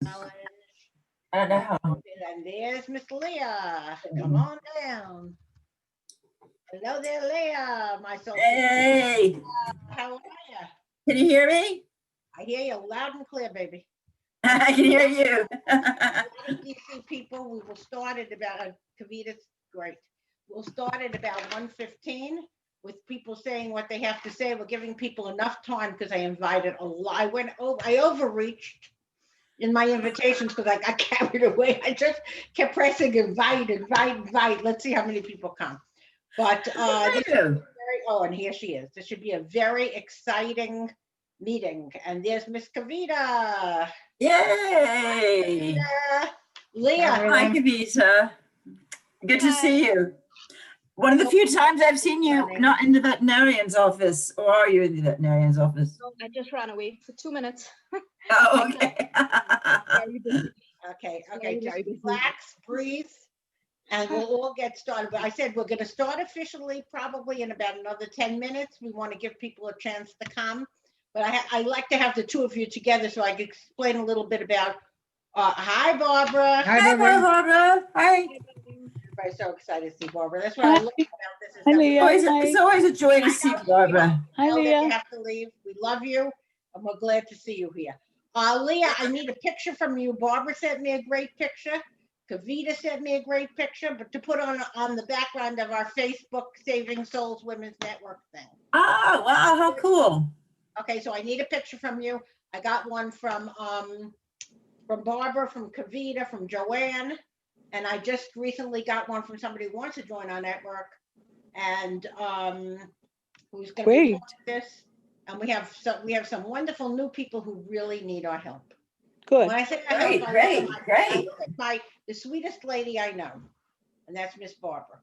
Challenge. I don't know how. And there's Miss Leah. Come on down. Hello there, Leah, my soul. Hey, How are you? can you hear me? I hear you loud and clear, baby. I can hear you. A lot of DC people, we will start at about, Kavita's great. We'll start at about 1:15 with people saying what they have to say. We're giving people enough time because I invited a lot. I overreached in my invitations because I got carried away. I just kept pressing invite, invite, invite. Let's see how many people come. But Thank you. oh, and here she is. This should be a very exciting meeting. And there's Miss Kavita. Yay. Leah. Hi, Kavita. Good to see you. One of the few times I've seen you not in the veterinarian's office, or are you in the veterinarian's office? No, I just ran away for 2 minutes. Oh, okay. Very busy. Okay, Very, just very busy. relax, breathe, and we'll all get started. But I said we're going to start officially probably in about another 10 minutes. We want to give people a chance to come. But I like to have the two of you together so I can explain a little bit about, hi, Barbara. Hi, Barbara. Hi. Everybody's so excited to see Barbara. That's what I love about this. Is Hi, that we Leah. It's always a joy to see Barbara. Hi, know that you Leah. have to leave. We love you, and we're glad to see you here. Leah, I need a picture from you. Barbara sent me a great picture. Kavita sent me a great picture, but to put on the background of our Facebook Saving Souls Women's Network thing. Oh, wow, how cool. Okay, so I need a picture from you. I got one from Barbara, from Kavita, from Joanne, and I just recently got one from somebody who wants to join our network, and who's going to be part of this. And we have some wonderful new people who really need our help. Good. When I say Great, help, great. the sweetest lady I know, and that's Miss Barbara.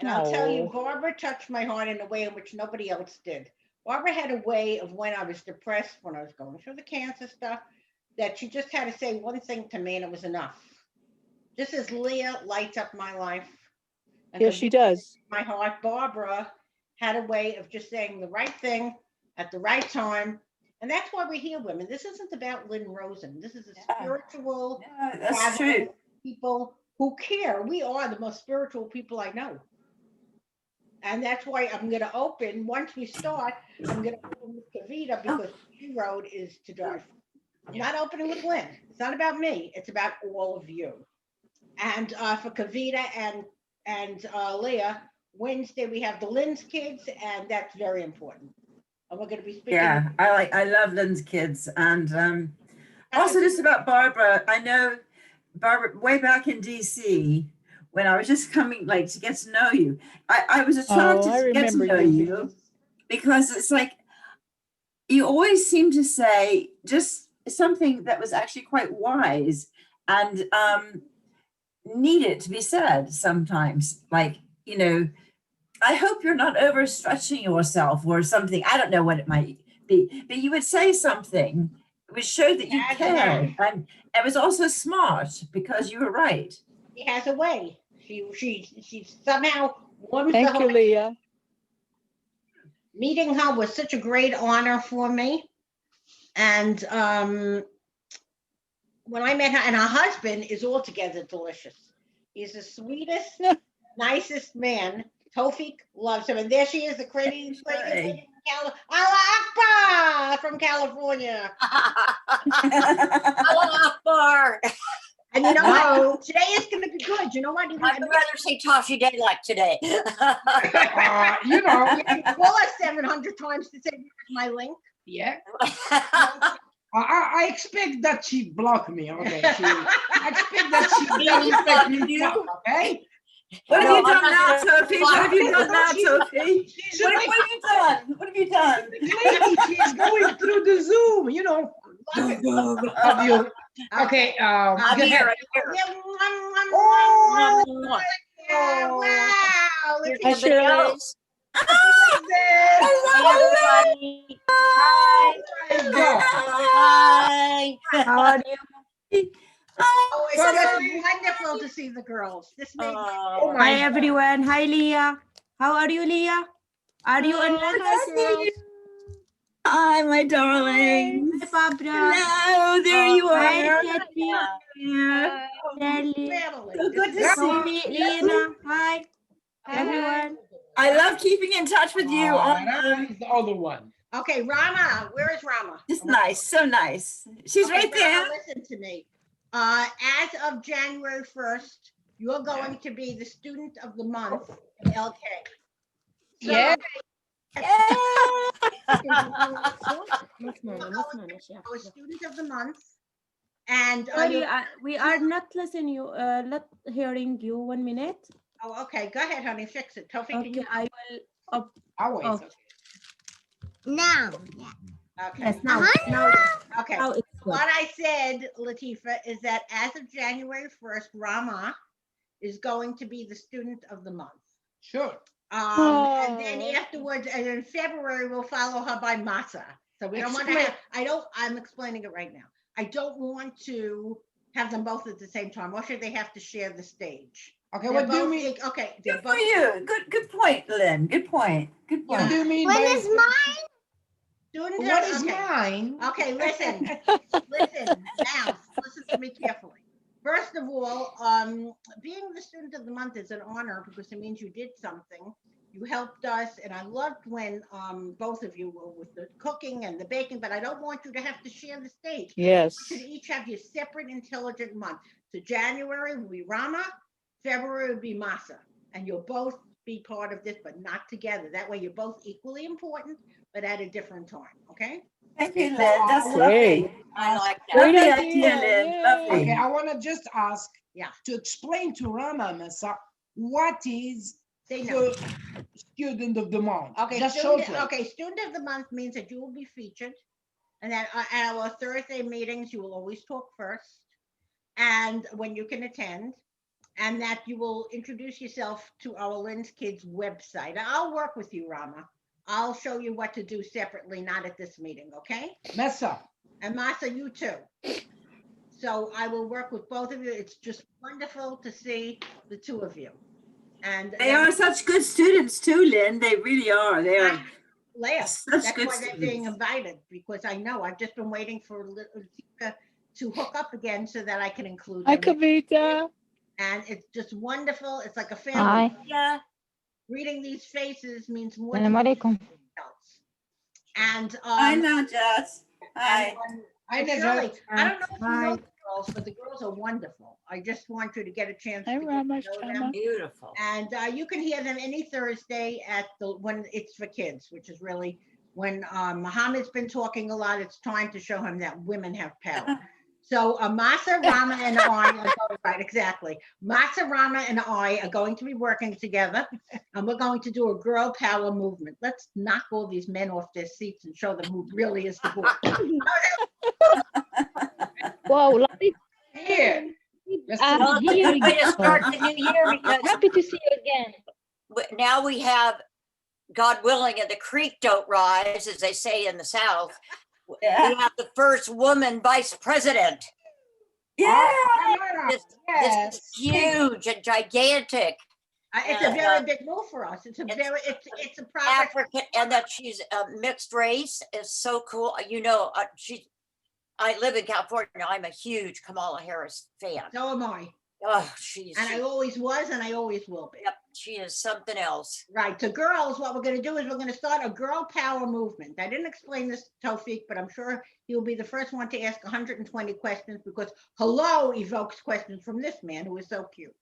And I'll tell you, Barbara touched my heart in a way in which nobody else did. Barbara had a way of, when I was depressed, when I was going through the cancer stuff, that she just had to say one thing to me and it was enough. Just as Leah lights up my life. Yes, she does. My heart, Barbara had a way of just saying the right thing at the right time. And that's why we're here, women. This isn't about Lynn Rosen. This is a spiritual, that's true. People who care. We are the most spiritual people I know. And that's why I'm going to open, once we start, I'm going to open with Kavita because she wrote is to die for. I'm not opening with Lynn. It's not about me. It's about all of you. And for Kavita and Leah, Wednesday we have the Lynn's kids, and that's very important. And we're going to be speaking. Yeah, I love Lynn's kids. And also just about Barbara, I know Barbara way back in DC, when I was just coming to get to know you, I was attracted to get to know you because it's like you always seem to say just something that was actually quite wise and needed to be said sometimes. I hope you're not overstretching yourself or something. I don't know what it might be, but you would say something which showed that you cared, and it was also smart because you were right. She has a way. She somehow warms Thank you, Leah. Meeting her was such a great honor for me. And when I met her, and her husband is altogether delicious. He's the sweetest, nicest man. Tofik loves him. And there she is, the crazy lady from California. Allah Akbar. And you know what? Today is going to be good. You know what? I'd rather say Toshi Day like today. You can call us 700 times to say my link. Yeah. I expect that she blocked me. Okay. I expect that she doesn't expect me to block, okay? What have you done now, Sophie? What have you done now, Sophie? What have you done? What have you done? She's going through the Zoom, Love you. Okay. I'm here. Oh, Wow. wow. Here's somebody else. Everybody. Hi. How are you? Oh, it's just wonderful to see the girls. This makes Hi, everyone. Hi, Leah. How are you, Leah? Are you on? Hi, my darling. Hi, Barbara. Hello, there you Hi, are. Katie. Yeah. Sally. Family. So good to This is- see Sophie, Lena. Hi, everyone. I love keeping in touch with you on That is the other one. Okay, Rama, where is Rama? just nice, so nice. She's Okay, right there. Rama, listen to me. As of January 1st, you're going to be the student of the month in LK. So, Yeah. Our student of the month. And Sorry, we are not listening you, not hearing you. 1 minute. oh, okay, go ahead, honey, fix it. Tofi, can Okay, you? I will. Always. Oh. Now. Okay, Yes, now, okay. now it's good. What I said, Latifa, is that as of January 1st, Rama is going to be the student of the month. Sure. And then afterwards, and in February, we'll follow her by Masa. So we don't want to have, I'm explaining it right now. I don't want to have them both at the same time, or should they have to share the stage? Okay, They're what do you both mean? Okay, they're Good for both. you. Good point, Lynn. Good point. Good What point. do you mean When by is mine? Student what of- is okay. mine? Okay, listen, now, listen to me carefully. First of all, being the student of the month is an honor because it means you did something. You helped us, and I loved when both of you were with the cooking and the baking, but I don't want you to have to share the stage. Yes. You should each have your separate intelligent month. So January will be Rama, February will be Masa, and you'll both be part of this, but not together. That way you're both equally important, but at a different time, okay? Thank you, Lynn. That's Great. lovely. I like that. Lovely Great idea, idea, Lynn. yay. Lovely. Okay, I want to just ask Yeah. to explain to Rama Masa what is They know. the student of the month. Okay, Just student, shortly. okay, student of the month means that you will be featured. And that at our Thursday meetings, you will always talk first. And when you can attend, and that you will introduce yourself to our Lynn's Kids website. I'll work with you, Rama. I'll show you what to do separately, not at this meeting, okay? Mesa. And Masa, you too. So I will work with both of you. It's just wonderful to see the two of you. And They are such good students too, Lynn. They really are. They are Leah, such that's good why they're being students. invited, because I know I've just been waiting for Latika to hook up again so that I can include Hi, them. Kavita. And it's just wonderful. It's like a family. Yeah. Reading these faces means more Assalamu than alaikum. anything else. And Hi, Najas. Hi. Hi, and Najat. Shirley, I don't know if you know Hi. the girls, but the girls are wonderful. I just want you to get a chance Hi, to get Rama, to know Shama. them. Beautiful. And you can hear them any Thursday when it's for kids, which is really when Muhammad's been talking a lot. It's time to show him that women have power. So Masa, Rama, and I are going, right, exactly. Masa, Rama, and I are going to be working together, and we're going to do a girl power movement. Let's knock all these men off their seats and show them who really is the boss. Wow, lovely. Here. Let's Well, it's a Here good we way to go. start the new year because Happy to see you again. now we have, God willing, and the creek don't rise, as they say in the South. We Yeah. have the first woman vice president. Yeah. This Yes. is huge and gigantic. It's a very big move for us. It's a progress. African, and that she's mixed race is so cool. You know, I live in California. I'm a huge Kamala Harris fan. So am I. Oh, And I always was, and I always will be. yep, she is something else. Right. So girls, what we're going to do is we're going to start a girl power movement. I didn't explain this to Tawfiq, but I'm sure he'll be the first one to ask 120 questions because hello evokes questions from this man who is so cute.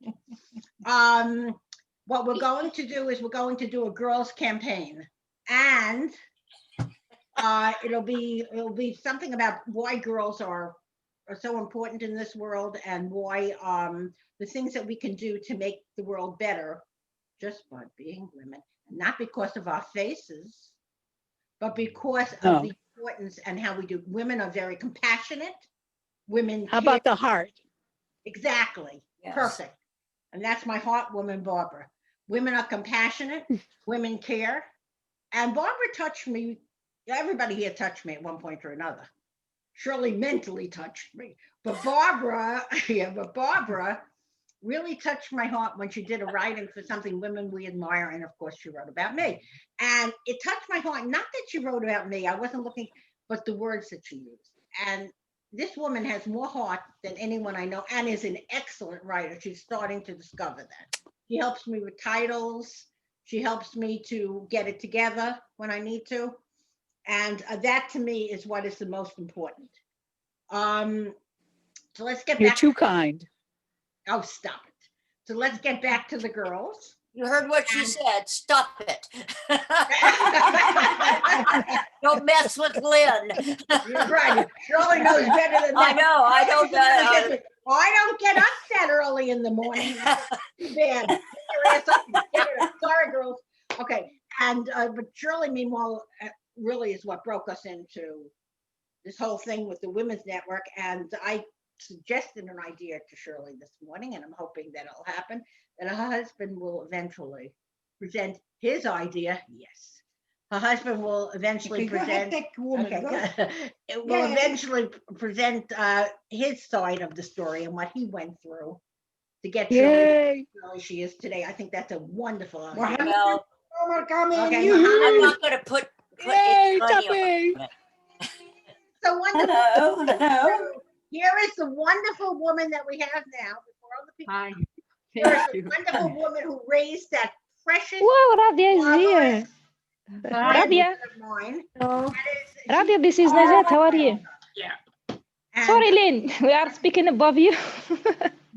What we're going to do is we're going to do a girls campaign, and it'll be something about why girls are so important in this world and why the things that we can do to make the world better just by being women, not because of our faces, but because of the importance and how we do. Women are very compassionate. Women. How about the heart? Exactly. Yes. Perfect. And that's my heart woman, Barbara. Women are compassionate. Women care. And Barbara touched me. Everybody here touched me at one point or another. Shirley mentally touched me. But Barbara, really touched my heart when she did a writing for something Women We Admire, and of course she wrote about me. And it touched my heart, not that she wrote about me, I wasn't looking, but the words that she used. And this woman has more heart than anyone I know and is an excellent writer. She's starting to discover that. She helps me with titles. She helps me to get it together when I need to. And that to me is what is the most important. So let's get You're back. too kind. Oh, stop it. So let's get back to the girls. You heard what she said. Stop it. Don't mess with Lynn. You're right. Shirley knows better than I that. know. I don't know. I don't get up that early in the morning. Too bad. Get your ass up and get it. Sorry, girls. Okay. And but Shirley, meanwhile, really is what broke us into this whole thing with the Women's Network. And I suggested an idea to Shirley this morning, and I'm hoping that it'll happen, that her husband will eventually present his idea. Yes. Her husband will eventually Okay, go ahead, present. tech woman, Okay, go. good. It will Yay. eventually present his side of the story and what he went through to get Shirley Yay. where she is today. I think that's a wonderful idea. Mohammed, Well, Omar, come in. Okay, You. I'm not going to put Yay, any money on Tuppy. it. So wonderful. Hello, hello. Here is the wonderful woman that we have now. Before all the people, Hi. here is Thank the you. wonderful woman who raised that precious. Wow, Radia is here. marvelous Radia, of mine. Hello. That is- Radia, this is Najat. How are you? and- Sorry, Lynn, we are speaking above you.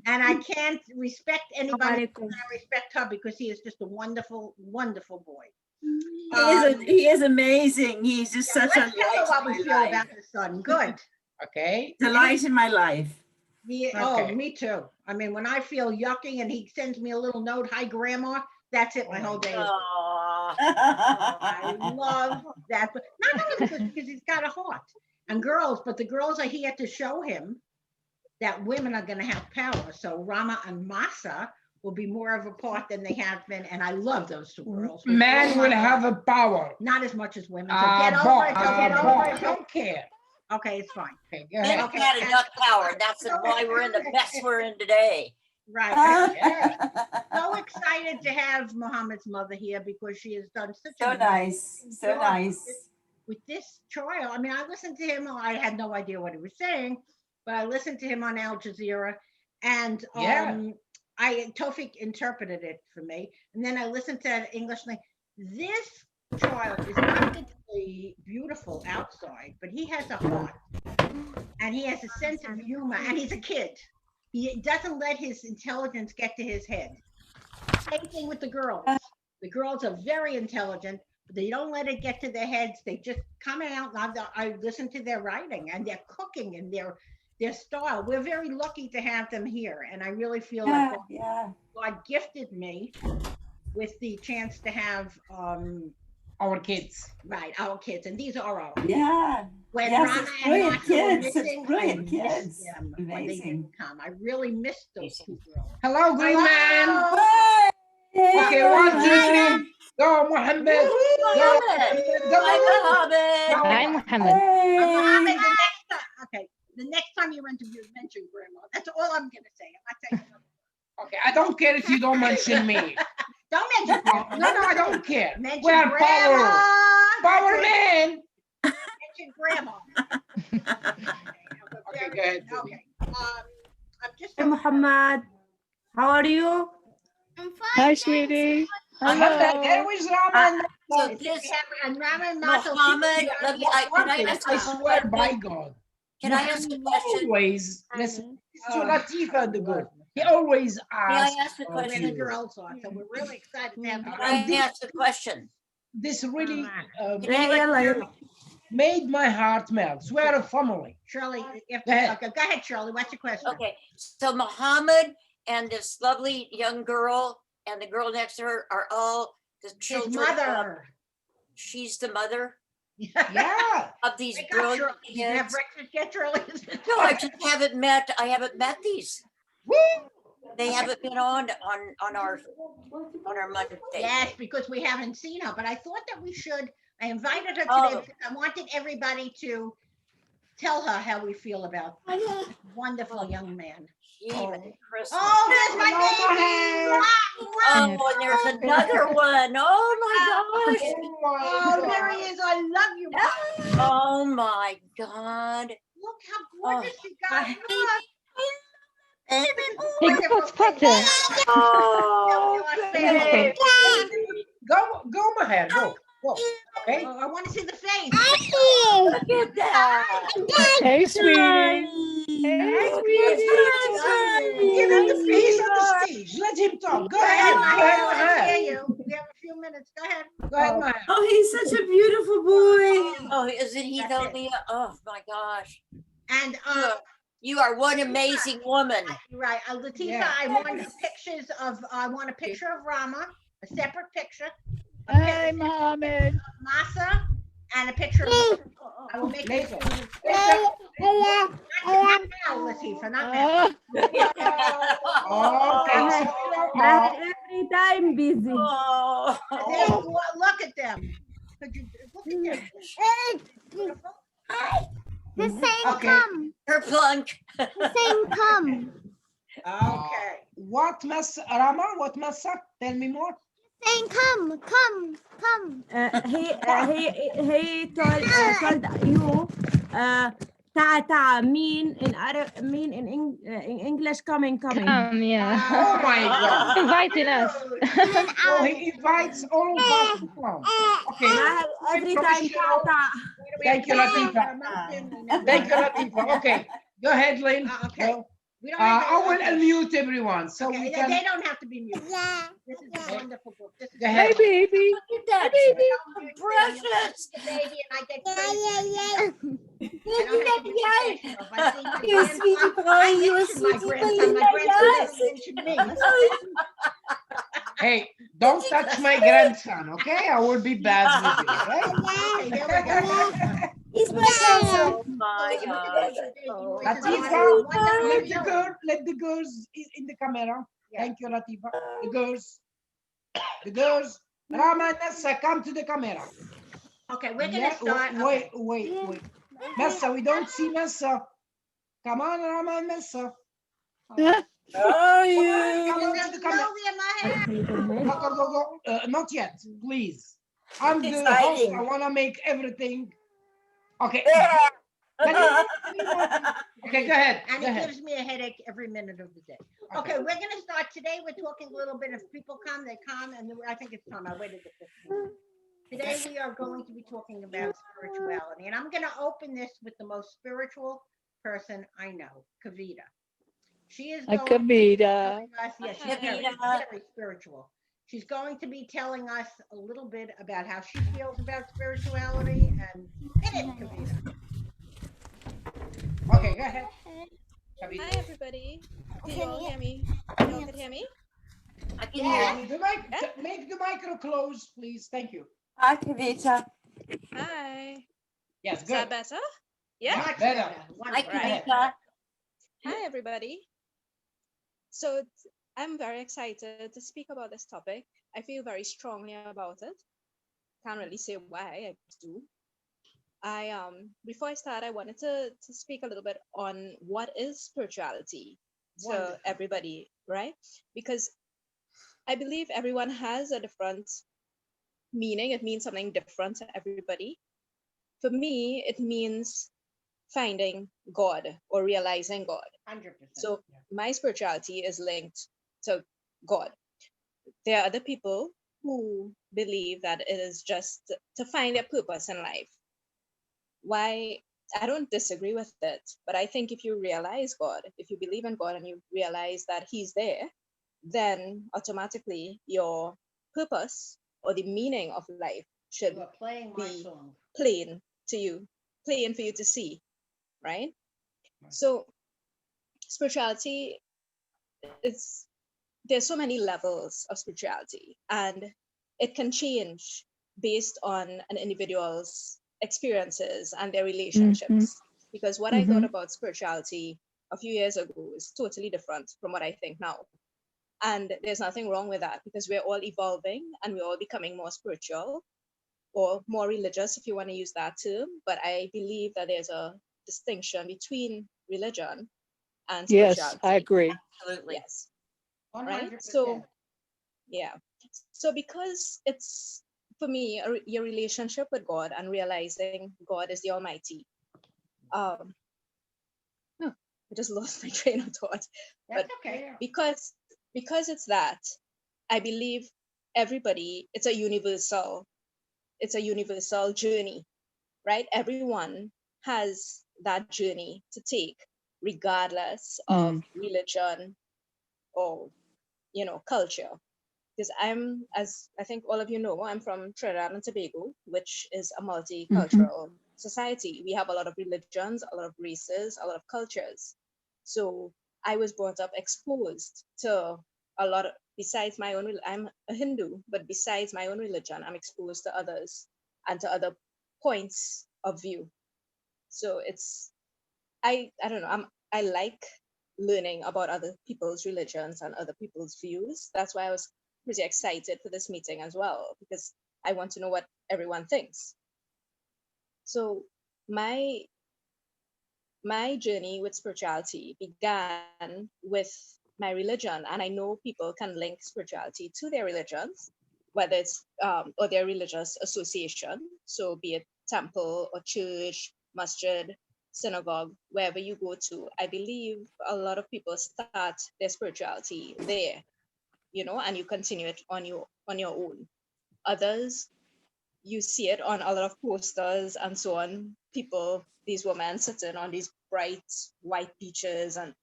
And I can't respect anybody. Alaikum. I respect her because he is just a wonderful, wonderful boy. He is amazing. He's just Yeah, such a let's tell her what we light in feel my life. about his son. Good. Okay. Delight in my life. Oh, Okay. me too. I mean, when I feel yucky and he sends me a little note, hi grandma, that's it. My whole day. is- Aw. I love that. But not only because he's got a heart and girls, but the girls are here to show him that women are going to have power. So Rama and Masa will be more of a part than they have been. And I love those two girls. with Man all my will have heart. a power. Not as much as women. So get over Boy, it. So get over it. don't care. Okay, it's fine. Okay, go Men ahead. have had enough power. That's why we're in the mess we're in today. Right. Yeah. So excited to have Muhammad's mother here because she has done such So a nice, so nice. with this trial. I mean, I listened to him. I had no idea what he was saying, but I listened to him on Al Jazeera, and Yeah. Tofik interpreted it for me, and then I listened to the English thing. This child is wonderfully beautiful outside, but he has a heart, and he has a sense of humor, and he's a kid. He doesn't let his intelligence get to his head. Same thing with the girls. The girls are very intelligent, but they don't let it get to their heads. They just come out. I listen to their writing and their cooking and their style. We're very lucky to have them here, and I really feel Yeah, like yeah. God gifted me with the chance to have Our kids. our kids, and these are our. Yeah. When Yes, Rana it's and brilliant Martha were kids, it's missing, brilliant I missed kids. them when they Amazing. didn't come. I really missed those two girls. Hello, green man. Hello. Okay, 1, 2, 3. Go, Mohammed. Go, Mohammed. Go, Hi, Mohammed. Hi, Mohammed. Mohammed, Hey. the next time you interview, mention grandma. That's all I'm gonna say. I'm not saying. Okay, I don't care if you don't mention me. Don't mention grandma. No, I don't care. Mention We are grandma. Power That's it. man. Mention grandma. Okay, go ahead. Okay. I'm just. Hey, Muhammad. How are you? Hi, sweetie. Mohammed, there Hello. was Raman. So It's- this, and Rama and Martha, Mohammed, let me, can I ask I a swear by question? God. Can I ask a question? Always, listen, to Oh. Latifa the good. He always May I asks. ask a of where the question? you. girls are. So we're really excited to have Can you. I ask a question? This really Can I let- made my heart melt. We're a family. Shirley, if, Go ahead. okay, go ahead, Shirley. What's your question? Okay, so Muhammad and this lovely young girl and the girl next to her are all the His children. mother. She's the mother Yeah. of these Wake up, brilliant Shirley. Did you have kids. breakfast yet, Shirley? No, I haven't met these. They haven't been on our Monday. Yes, because we haven't seen her, but I thought that we should. I invited her today Oh. because I wanted everybody to tell her how we feel about this wonderful young man. Even Christmas. Oh, there's my Hello, baby. Mahan. Oh, and there's another one. Oh my gosh. Oh, there he is. I love you. Mom. Oh my God. Look how gorgeous you got. I- Look. Hey, Wonderful what's Potter? Oh, baby. Go, Mahan, go. Okay. Oh, I want to see the face. look at that. Hey, sweetie. Hey, sweetie. Give him the face on the stage. Let him talk. Go ahead. Go ahead, Let's Mahan. hear you. We have a few minutes. Go ahead. Go ahead, Mahan. Oh, he's such a beautiful boy. Oh, isn't he That's though, it. Leah? Oh my gosh. And You are one amazing woman. right, Latifa, Yeah. I want pictures of. I want a picture of Rama, a separate picture. A Hi, picture Mohammed. of Masa, and a picture of. I will make this. Later. Not now, Latifa, not now. Oh, Okay. Mahan every time busy. Oh. Look at them. Could you look at them? Beautiful. The same Okay. come. Her plunk. The same come. Okay. What mess, Rama? What mess up? Tell me more. Same come. Come. He told you ta mean in Arab mean in English coming. Yeah. Oh my God. Inviting us. So he invites all of us to come. Okay. Mahan every time ta. Thank you, Latifa. Thank you, Latifa. Okay. Go ahead, Lynn. Okay. Go. We don't have I will okay. unmute everyone so Okay, we they can. don't have to be muted. This is a wonderful book. This is Go Hey, ahead. baby. Look at that. Precious. The baby and I get crazy. Look at that guy. You're You're a sweetie pie, you're a sweetie My pie. grandson mentioned me. Hey, don't touch my grandson, okay? I will be bad with you, Okay, here we go. right? He's my grandson. Oh my gosh. Latifa, let the girls in the camera. Yeah. Thank you, Latifa. The girls. Rama and Nessa, come to the camera. Okay, we're gonna Yeah, start. wait. Messa, we don't see Messa. Come on, Rama and Messa. How are Come you? on to the camera. Go. Not yet, please. I'm the host. Exciting. I want to make everything. Okay. Okay, go ahead. And Go it ahead. gives me a headache every minute of the day. Okay, we're gonna start today. We're talking a little bit. If people come, they come, and I think it's time. I waited the 15. Today we are going to be talking about spirituality, and I'm gonna open this with the most spiritual person I know, Kavita. She is going to be Kavita. telling us, yeah, she's very, very spiritual. She's going to be telling us a little bit about how she feels about spirituality and hit it, Kavita. Okay, go ahead. Kavita. Hi, everybody. Can you all hear me? You all can hear me? I can hear you. Make the micro close, please. Thank you. Hi, Kavita. Hi. Yes, Is that good. better? Yeah. Much better. Hi, Wonderful. Right. Kavita. Hi, everybody. So I'm very excited to speak about this topic. I feel very strongly about it. Can't really say why, I just do. Before I start, I wanted to speak a little bit on what is spirituality to Wonderful. everybody, right? Because I believe everyone has a different meaning. It means something different to everybody. For me, it means finding God or realizing God. 100%. So my spirituality is linked to God. There are other people who believe that it is just to find their purpose in life. Why? I don't disagree with it, but I think if you realize God, if you believe in God and you realize that He's there, then automatically your purpose or the meaning of life should You are playing my be song. plain to you, plain for you to see, right? Right. So spirituality is, there's so many levels of spirituality, and it can change based on an individual's experiences and their relationships. Because what I thought about spirituality a few years ago is totally different from what I think now. And there's nothing wrong with that, because we're all evolving and we're all becoming more spiritual or more religious, if you want to use that term. But I believe that there's a distinction between religion and Yes, spirituality. I agree. Absolutely. Yes. 100%. So yeah. So because it's, for me, your relationship with God and realizing God is the Almighty. I just lost my train of thought. That's But okay. Yeah. because it's that, I believe everybody, it's a universal journey, right? Everyone has that journey to take, regardless of religion or culture. Because as I think all of you know, I'm from Trinidad and Tobago, which is a multicultural society. We have a lot of religions, a lot of races, a lot of cultures. So I was brought up exposed to a lot of, besides my own, I'm a Hindu, but besides my own religion, I'm exposed to others and to other points of view. So I don't know, I like learning about other people's religions and other people's views. That's why I was pretty excited for this meeting as well, because I want to know what everyone thinks. So my journey with spirituality began with my religion, and I know people can link spirituality to their religions, whether it's or their religious association. So be it temple or church, masjid, synagogue, wherever you go to. I believe a lot of people start their spirituality there, and you continue it on your own. Others, you see it on a lot of posters and so on. People, these women sitting on these bright white beaches and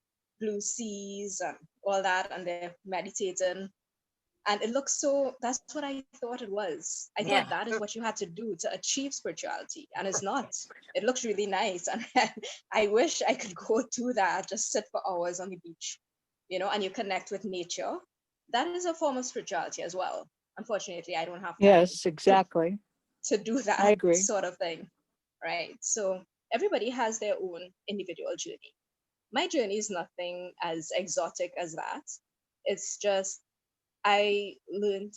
blue seas and all that, and they're meditating. And it looks so, that's what I thought it was. I Yeah. thought that is what you had to do to achieve spirituality. And it's not. It looks really nice. And I wish I could go do that, just sit for hours on the beach, and you connect with nature. That is a form of spirituality as well. Unfortunately, I don't have time Yes, exactly. to do I that agree. sort of thing, right? So everybody has their own individual journey. My journey is nothing as exotic as that. It's just I learned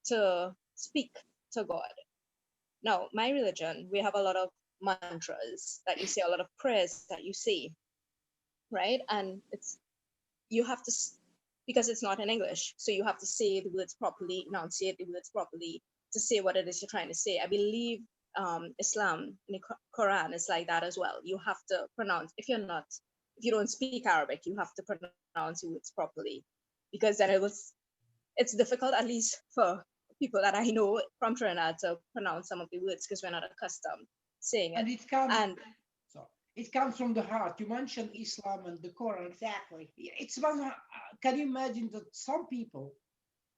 to speak to God. Now, my religion, we have a lot of mantras that you say, a lot of prayers that you say, right? And you have to, because it's not in English, so you have to say the words properly, enunciate the words properly to say what it is you're trying to say. I believe Islam, in the Quran, is like that as well. You have to pronounce, if you don't speak Arabic, you have to pronounce the words properly, because then it's difficult, at least for people that I know from Trinidad, to pronounce some of the words because we're not accustomed saying it. And it comes, And so it comes from the heart. You mentioned Islam and the Quran. Exactly. It's about, can you imagine that some people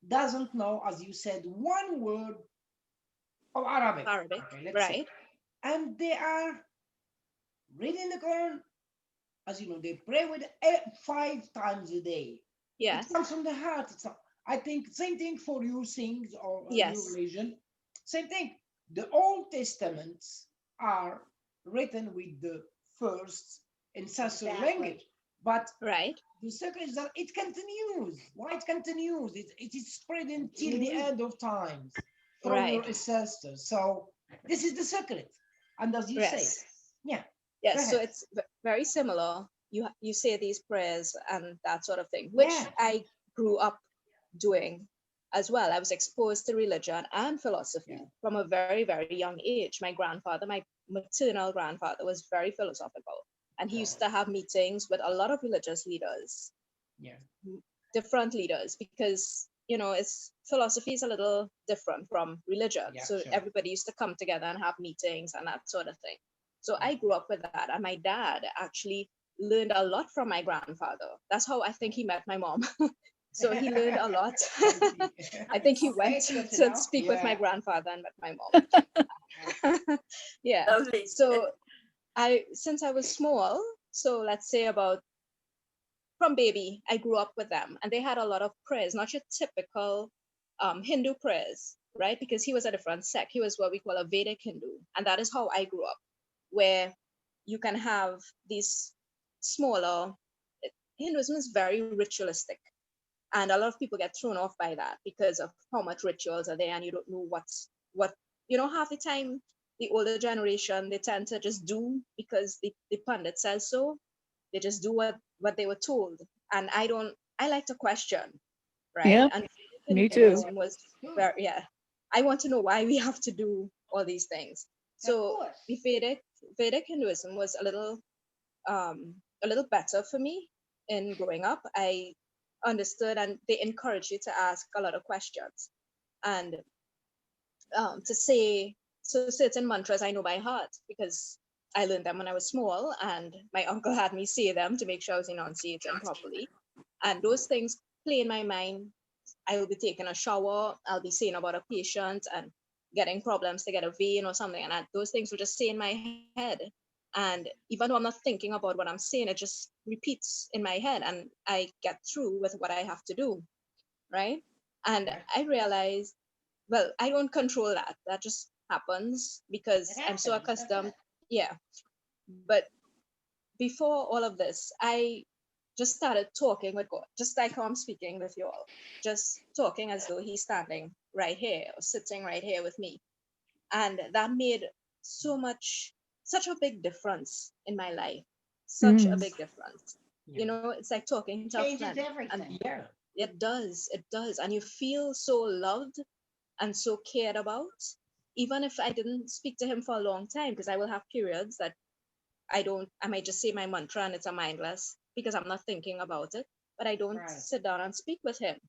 doesn't know, as you said, one word of Arabic? Arabic, Okay, let's say. right? And they are reading the Quran, as you know, they pray with 5 times a day. Yes. It comes from the heart. It's not, I think same thing for your things or your Yes. religion. Same thing. The Old Testaments are written with the first ancestral Exactly. language, but Right. the second is that it continues. Why it continues? It is spread until the Mhm. end of times from Right. your ancestors. So this is the secret. And as you say, Yes. yeah. Go Yes. So ahead. it's very similar. You say these prayers and that sort of thing, which Yeah. I grew up doing as well. I was exposed to religion and philosophy Yeah. from a very, very young age. My grandfather, my maternal grandfather, was very philosophical, and he used to have meetings with a lot of religious leaders, Yeah. different leaders, because it's philosophy is a little different from religion. Yeah, So sure. everybody used to come together and have meetings and that sort of thing. So I grew up with that, and my dad actually learned a lot from my grandfather. That's how I think he met my mom. So he learned a lot. I think he went Okay, good to to know. speak with my Yeah. grandfather and met my mom. Yeah. Lovely. So since I was small, so let's say about from baby, I grew up with them, and they had a lot of prayers, not your typical Hindu prayers, right? Because he was a different sect. He was what we call a Vedic Hindu, and that is how I grew up, where you can have these smaller. Hinduism is very ritualistic, and a lot of people get thrown off by that because of how much rituals are there, and you don't know what. Half the time the older generation, they tend to just do because the pundit says so. They just do what they were told. And I like to question, right? Yeah, And me too. Hinduism was very, yeah. I want to know why we have to do all these things. So course. the Vedic Hinduism was a little better for me in growing up. I understood, and they encourage you to ask a lot of questions and to say, so certain mantras I know by heart because I learned them when I was small, and my uncle had me say them to make sure I was enunciating properly. And those things play in my mind. I will be taking a shower, I'll be saying about a patient and getting problems to get a vein or something, and those things will just stay in my head. And even though I'm not thinking about what I'm saying, it just repeats in my head, and I get through with what I have to do, right? And Right. I realized, well, I don't control that. That just happens because It I'm so happens, that's accustomed. it. Yeah. But before all of this, I just started talking with God, just like how I'm speaking with you all, just talking as though he's standing right here or sitting right here with me. And that made such a big difference in my life, such a big difference. Yeah. You know, it's like talking to a Changes friend. everything. And Yeah. it does, and you feel so loved and so cared about, even if I didn't speak to him for a long time, because I will have periods that I might just say my mantra and it's a mindless because I'm not thinking about it, but I don't Right. sit down and speak with him.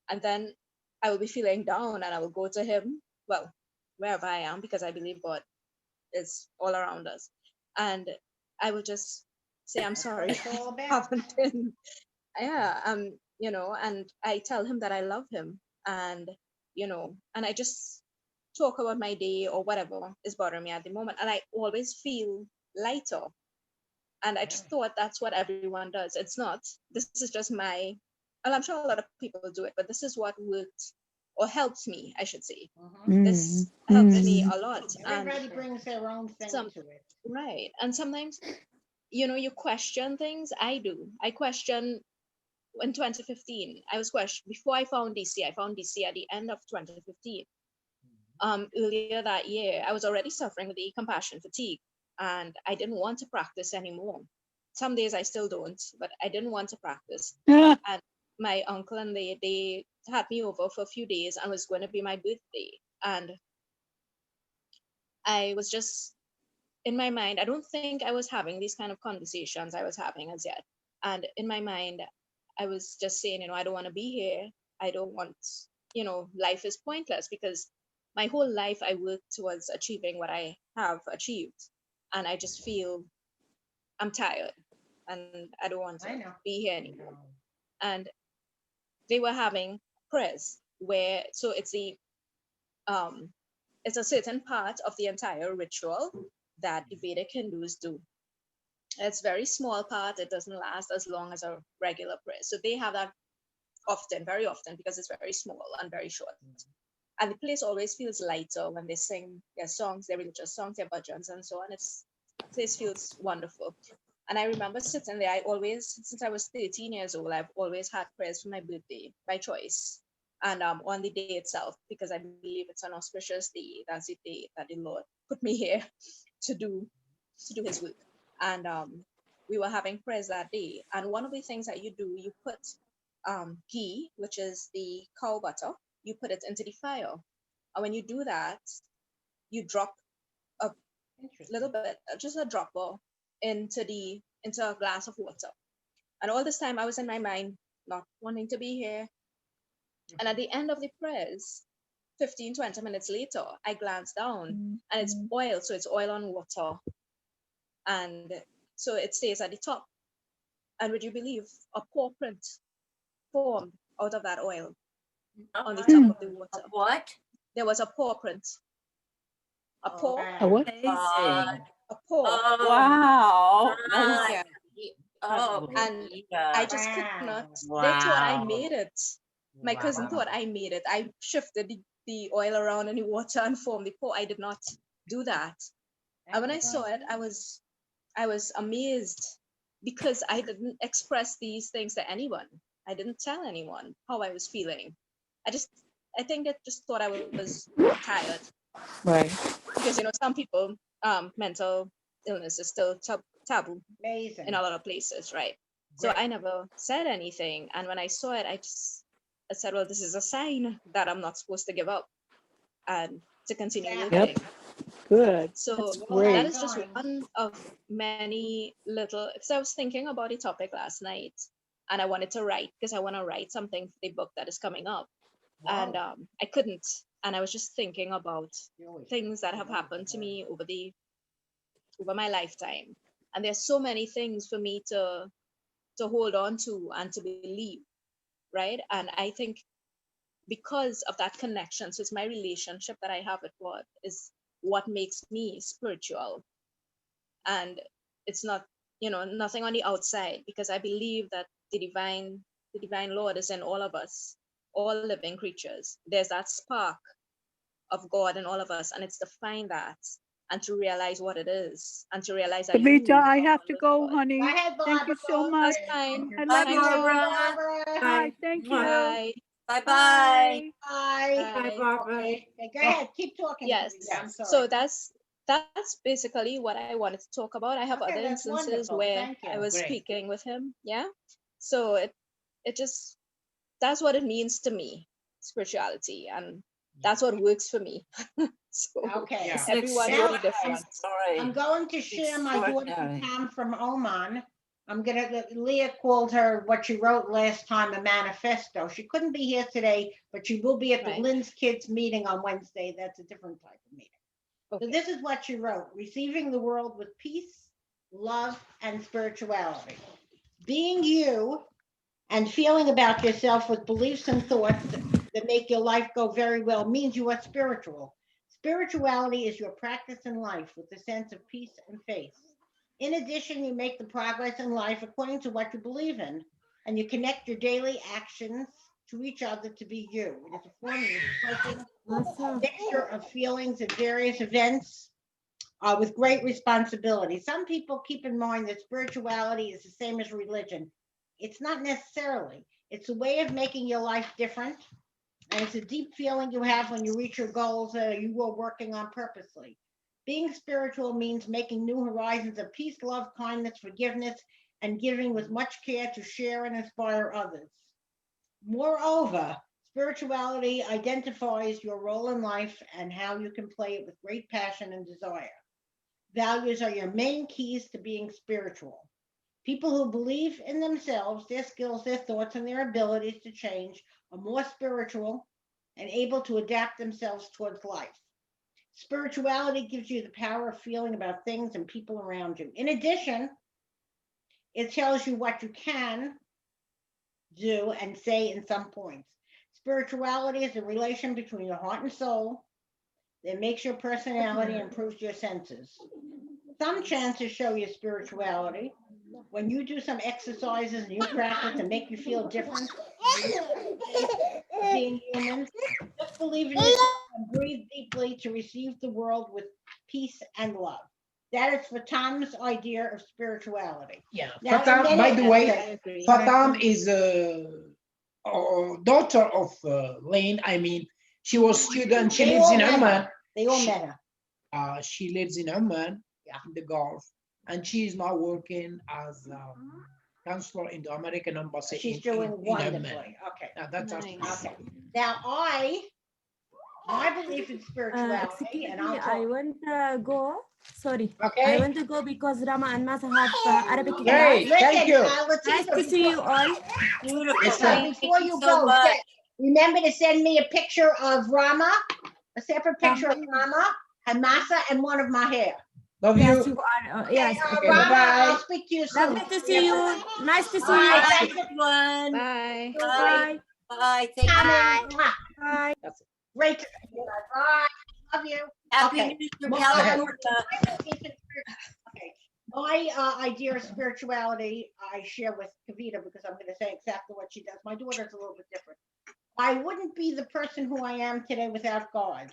And then I will be feeling down and I will go to him, well, wherever I am, because I believe God is all around us. And I will just say, I'm That's what sorry, it's all I about. haven't been, yeah, you know, and I tell him that I love him, and, you know, and I just talk about my day or whatever is bothering me at the moment. And I always feel lighter. And I just thought that's what everyone does. It's not. This is just my, and I'm sure a lot of people do it, but this is what worked or helps me, I should say. Mhm. This helps me a lot. And Everybody brings their own thing some, to it. right. And sometimes, you know, you question things. I do. I question in 2015. I was questioned before I found DC. I found DC at the end of 2015. Earlier that year, I was already suffering with the compassion fatigue, and I didn't want to practice anymore. Some days I still don't, but I didn't want to practice. Yeah. And my uncle and they had me over for a few days, and it was going to be my birthday. And I was just in my mind, I don't think I was having these kind of conversations I was having as yet. And in my mind, I was just saying, you know, I don't want to be here. I don't want, you know, life is pointless because my whole life I worked towards achieving what I have achieved. And I just feel I'm tired and I don't want I to know. be here anymore. And they were having prayers where, so it's a certain part of the entire ritual that the Vedic Hindus do. It's very small part. It doesn't last as long as a regular prayer. So they have that often, very often, because it's very small and very short. And the place always feels lighter when they sing their songs, their religious songs, their bhajans and so on. The place feels wonderful. And I remember sitting there, I always, since I was 13 years old, I've always had prayers for my birthday by choice. And on the day itself, because I believe it's an auspicious day. That's the day that the Lord put me here to do his work. And we were having prayers that day. And one of the things that you do, you put ghee, which is the cow butter, you put it into the fire. And when you do that, you drop a little bit, just a dropper into a glass of water. And all this time I was in my mind, not wanting to be here. And at the end of the prayers, 15, 20 minutes later, I glanced down and it's oil. So it's oil on water. And so it stays at the top. And would you believe a paw print formed out of that oil on the top of the water? What? There was a paw print. A paw, A what? Amazing. a paw. Oh, Wow. my. Yeah. Oh, And yeah. I just could not. They thought I made it. My cousin Wow. thought I made it. I shifted the oil around in the water and formed the paw. I did not do that. And when I saw it, I was amazed because I didn't express these things to anyone. I didn't tell anyone how I was feeling. I think they just thought I was tired Right. Because, you know, some people, mental illness is still taboo Amazing. in a lot of places, right? So Great. I never said anything. And when I saw it, I said, well, this is a sign that I'm not supposed to give up and to continue Exactly. working. Good. So That's Well, that great. is just one of many little, because I was thinking about the topic last night and I wanted to write because I want to write something for the book that is coming up. And Wow. I couldn't. And I was just thinking about You always- things that have happened to me over my lifetime. And there's so many things for me to hold on to and to believe, right? And I think because of that connection, so it's my relationship that I have with God is what makes me spiritual. And it's not, you know, nothing on the outside, because I believe that the divine Lord is in all of us, all living creatures. There's that spark of God in all of us, and it's to find that and to realize what it is and to realize that you Kavita, I are have one to with go, God. honey. Go ahead, Thank you so Barbara. much. That's fine. I Bye, love Thank you. you. Barbara. Bye. Thank you. Bye. Bye-bye. Bye. Bye. Bye, Bye. Barbara. Okay, go ahead. Keep talking. Yes. Kavita. I'm sorry. So that's basically what I wanted to talk about. I have Okay, other that's instances wonderful. where Thank you. I was Great. speaking with him. Yeah. So it just, that's what it means to me, spirituality, and that's what works for me. So Okay. It's everyone Now, will be different. I'm going to share my daughter Extraordinary. Pam from Oman. Leah called her what she wrote last time a manifesto. She couldn't be here today, but she will be at the Right. Lynn's Kids meeting on Wednesday. That's a different type of meeting. So Okay. this is what she wrote: receiving the world with peace, love, and spirituality. Being you and feeling about yourself with beliefs and thoughts that make your life go very well means you are spiritual. Spirituality is your practice in life with a sense of peace and faith. In addition, you make the progress in life according to what you believe in, and you connect your daily actions to each other to be you. It is a form of expressing a mixture of feelings at various events with great responsibility. Some people keep in mind that spirituality is the same as religion. It's not necessarily. It's a way of making your life different. And it's a deep feeling you have when you reach your goals you were working on purposely. Being spiritual means making new horizons of peace, love, kindness, forgiveness, and giving with much care to share and inspire others. Moreover, spirituality identifies your role in life and how you can play it with great passion and desire. Values are your main keys to being spiritual. People who believe in themselves, their skills, their thoughts, and their abilities to change are more spiritual and able to adapt themselves towards life. Spirituality gives you the power of feeling about things and people around you. In addition, it tells you what you can do and say in some points. Spirituality is the relation between your heart and soul that makes your personality and improves your senses. Some chances show your spirituality when you do some exercises and you practice and make you feel different, being human. Just believe in yourself and breathe deeply to receive the world with peace and love. That is Fatam's idea of spirituality. Yeah. Now, Fatam, by the way, I agree. Fatam is a daughter of Lane. I mean, she was student. She They lives all in met Oman. her. They all met her. She lives in Oman, Yeah. in the Gulf, and she is now working as counselor in the American embassy. She's in doing Oman. wonderfully. Okay. Now that's Nice. Okay. Now, my belief in Excuse spirituality, and I'll me, I talk. want to go. Sorry, I okay. want to go because Rama and Masa have Arabic class. Great. Thank you. Nice to see you all. Beautiful. Yes, Thank Before you you so go, much. remember to send me a picture of Rama, a separate picture of Rama, Hamasa, and one of my hair. Love Yes, you. you are. Yes, okay. Rama, bye-bye. I'll speak to you soon. Lovely to see you. Nice to see you. Bye. Bye, Thank you. everyone. Bye. Bye. Bye. Bye. Thank you. Mwah. Bye. Great. to see you. Bye. Love you. Happy Okay. New Year, Bye. California. Okay. My idea of spirituality I share with Kavita because I'm going to say exactly what she does. My daughter's a little bit different. I wouldn't be the person who I am today without God.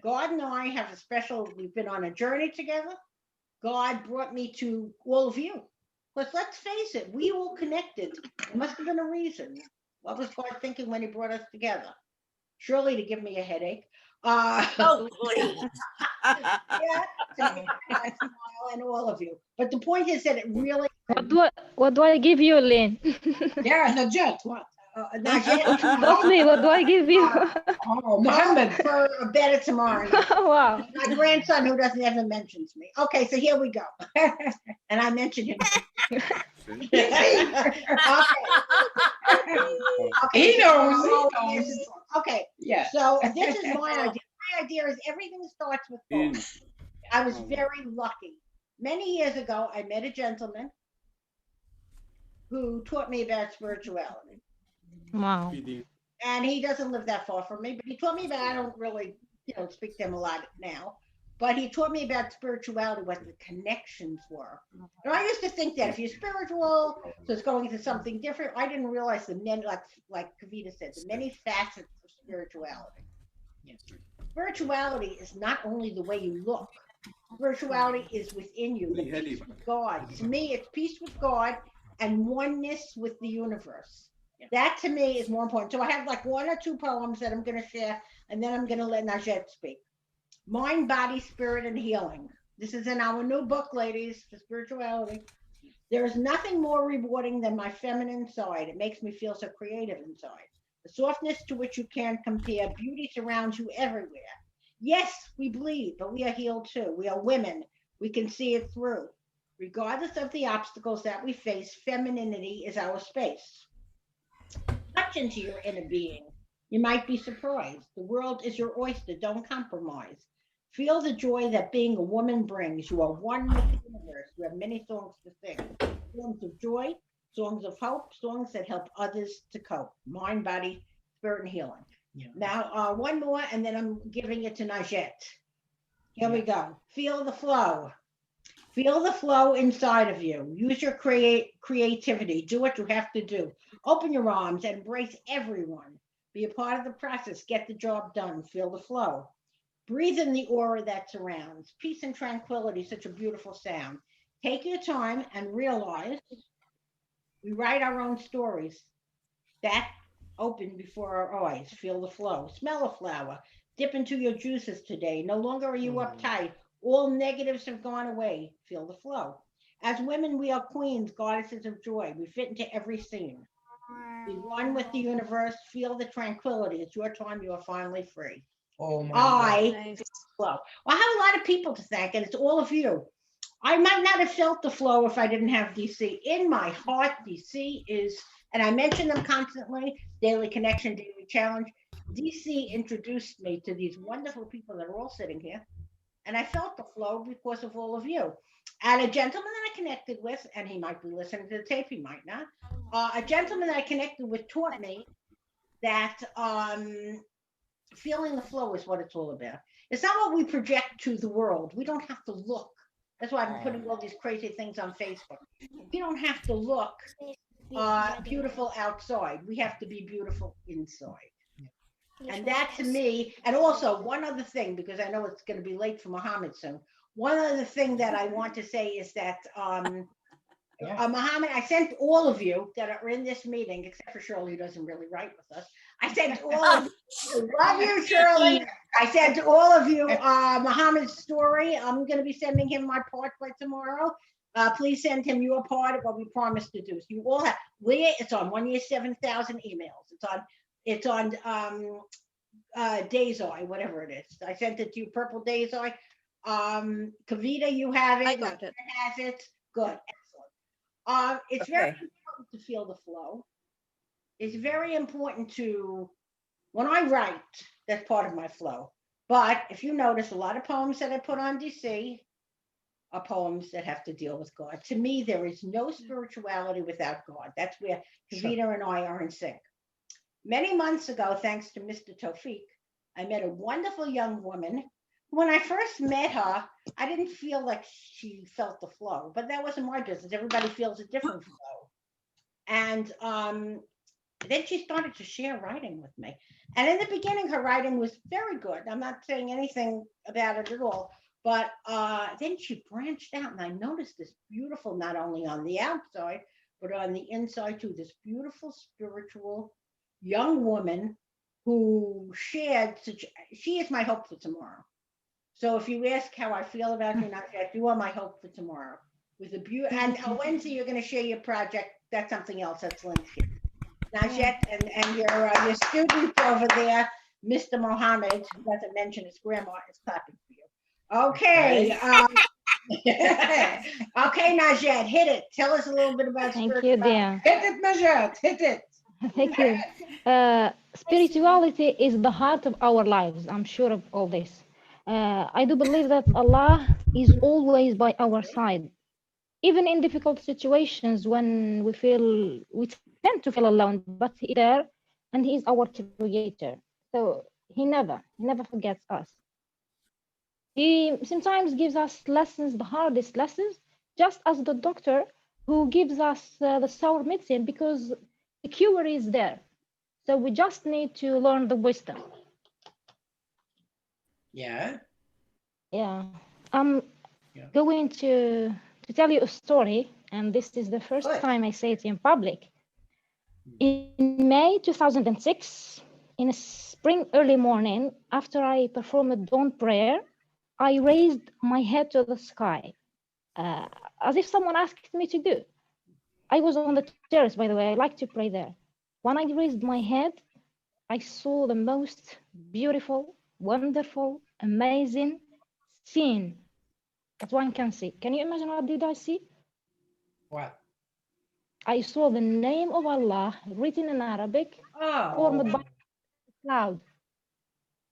God and I have a special, we've been on a journey together. God brought me to all of you. But let's face it, we all connected. There must have been a reason. What was God thinking when he brought us together? Shirley to give me a headache. Oh, please. Yeah, to make I smile, and all of you. But the point is that it really, What do I give you, Lynn? Yeah, Najat, what? Najee, Tell me, what do I give you? Oh, Mohammed. for better tomorrow. Wow. My grandson who doesn't ever mentions me. Okay, so here we go. And I mentioned him. Okay. Okay, He knows, so- he knows. Okay, Yeah. so this is my idea. My idea is everything starts with God. I was very lucky. Many years ago, I met a gentleman who taught me about spirituality. Wow. And he doesn't live that far from me, but he taught me about, I don't really, speak to him a lot now, but he taught me about spirituality, what the connections were. And I used to think that if you're spiritual, so it's going to something different. I didn't realize the many, like Kavita said, the many facets of spirituality. Spirituality is not only the way you look. Spirituality is within you, the peace with God. To me, it's peace with God and oneness with the universe. That to me is more important. So I have like 1 or 2 poems that I'm going to share, and then I'm going to let Najee speak. Mind, Body, Spirit, and Healing. This is in our new book, ladies, for spirituality. There is nothing more rewarding than my feminine side. It makes me feel so creative inside. The softness to which you can't compare. Beauty surrounds you everywhere. Yes, we bleed, but we are healed too. We are women. We can see it through. Regardless of the obstacles that we face, femininity is our space. Touch into your inner being. You might be surprised. The world is your oyster. Don't compromise. Feel the joy that being a woman brings. You are one with the universe. You have many songs to sing. Songs of joy, songs of hope, songs that help others to cope. Mind, body, spirit, and healing. Yeah. Now, one more, and then I'm giving it to Najee. Here we go. Feel the flow. Feel the flow inside of you. Use your creativity. Do what you have to do. Open your arms and embrace everyone. Be a part of the process. Get the job done. Feel the flow. Breathe in the aura that surrounds. Peace and tranquility, such a beautiful sound. Take your time and realize we write our own stories. That open before our eyes. Feel the flow. Smell a flower. Dip into your juices today. No longer are you uptight. All negatives have gone away. Feel the flow. As women, we are queens, goddesses of joy. We fit into every scene. Be one with the universe. Feel the tranquility. It's your time. You are finally free. Oh my I Nice. flow. Well, I have a lot of people to thank, and it's all of you. I might not have felt the flow if I didn't have DC. In my heart, DC is, and I mention them constantly, Daily Connection, Daily Challenge. DC introduced me to these wonderful people that are all sitting here. And I felt the flow because of all of you. And a gentleman that I connected with, and he might be listening to the tape, he might not. A gentleman that I connected with taught me that feeling the flow is what it's all about. It's not what we project to the world. We don't have to look. That's why I'm putting all these crazy things on Facebook. We don't have to look beautiful outside. We have to be beautiful inside. And that to me, and also one other thing, because I know it's going to be late for Muhammad soon. One other thing that I want to say is that Muhammad, I sent all of you that are in this meeting, except for Shirley, who doesn't really write with us. I sent all of you. Love you, Shirley. I said to all of you, Muhammad's story. I'm going to be sending him my part by tomorrow. Please send him your part of what we promised to do. So you all have where it's on 1 year, 7,000 emails. It's on Days Eye, whatever it is. I sent it to you, Purple Days Eye. Kavita, you have it. I got it. Has it. Good, excellent. It's very Okay. important to feel the flow. It's very important to, when I write, that's part of my flow. But if you notice, a lot of poems that I put on DC are poems that have to deal with God. To me, there is no spirituality without God. That's where Kavita and I are in sync. Many months ago, thanks to Mr. Tawfiq, I met a wonderful young woman. When I first met her, I didn't feel like she felt the flow, but that wasn't my business. Everybody feels a different flow. And then she started to share writing with me. And in the beginning, her writing was very good. I'm not saying anything about it at all, but then she branched out and I noticed this beautiful, not only on the outside, but on the inside too, this beautiful spiritual young woman who shared such, she is my hope for tomorrow. So if you ask how I feel about you, Najat, you are my hope for tomorrow. With a beauty, and on Wednesday you're going to share your project. That's something else. That's Lindsay. Najat, and your student over there, Mr. Mohammed, who doesn't mention his grandma, is clapping for you. Okay. Okay, Najat, hit it. Tell us a little bit about Thank you, spirituality. dear. Hit it, Najat, hit it. Thank you. Spirituality is the heart of our lives. I'm sure of all this. I do believe that Allah is always by our side, even in difficult situations when we tend to feel alone. But He is there, and He is our creator. So He never forgets us. He sometimes gives us lessons, the hardest lessons, just as the doctor who gives us the sour medicine, because the cure is there. So we just need to learn the wisdom. Yeah. Yeah. I'm Yeah. going to tell you a story, and this is the first Good. time I say it in public. In May 2006, in a spring early morning, after I performed a dawn prayer, I raised my head to the sky, as if someone asked me to do. I was on the terrace, by the way. I like to pray there. When I raised my head, I saw the most beautiful, wonderful, amazing scene that one can see. Can you imagine what did I see? What? I saw the name of Allah written in Arabic, Oh, formed by the cloud,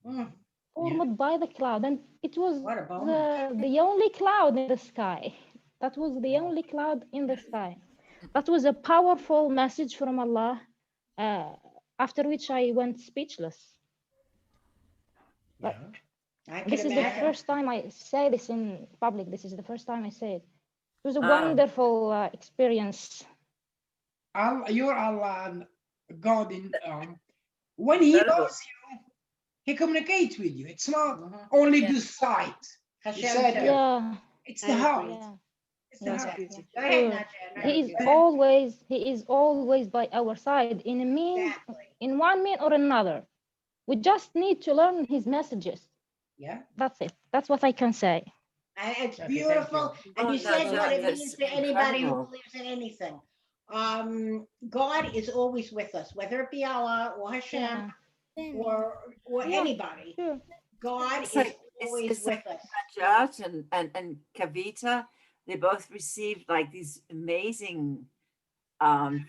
mm, formed by the cloud, and it was what a bonus. the only cloud in the sky. That was the only cloud in the sky. That was a powerful message from Allah, after which I went speechless. But Yeah. I can this is the imagine. first time I say this in public. This is the first time I say it. It was a Wow. wonderful experience. Your Allah, God, when He Incredible. loves you, He communicates with you. It's not Mhm. only Yeah. the sight. Hashem said said. it. Yeah, It's I the agree. heart. yeah. It's the That's heart. beautiful. Go ahead, Sure. Najat. He is Najat. always by our side in a means, Exactly. in one mean or another. We just need to learn his messages. Yeah. That's it. That's what I can say. And it's Okay, thank beautiful. And Oh, you said Najat, what it that's means to anybody who incredible. believes in anything. God is always with us, whether it be Allah or Hashem Yeah, or Yeah. anybody. sure. God It's is like always it's like with us. Najat and Kavita. They both received like these amazing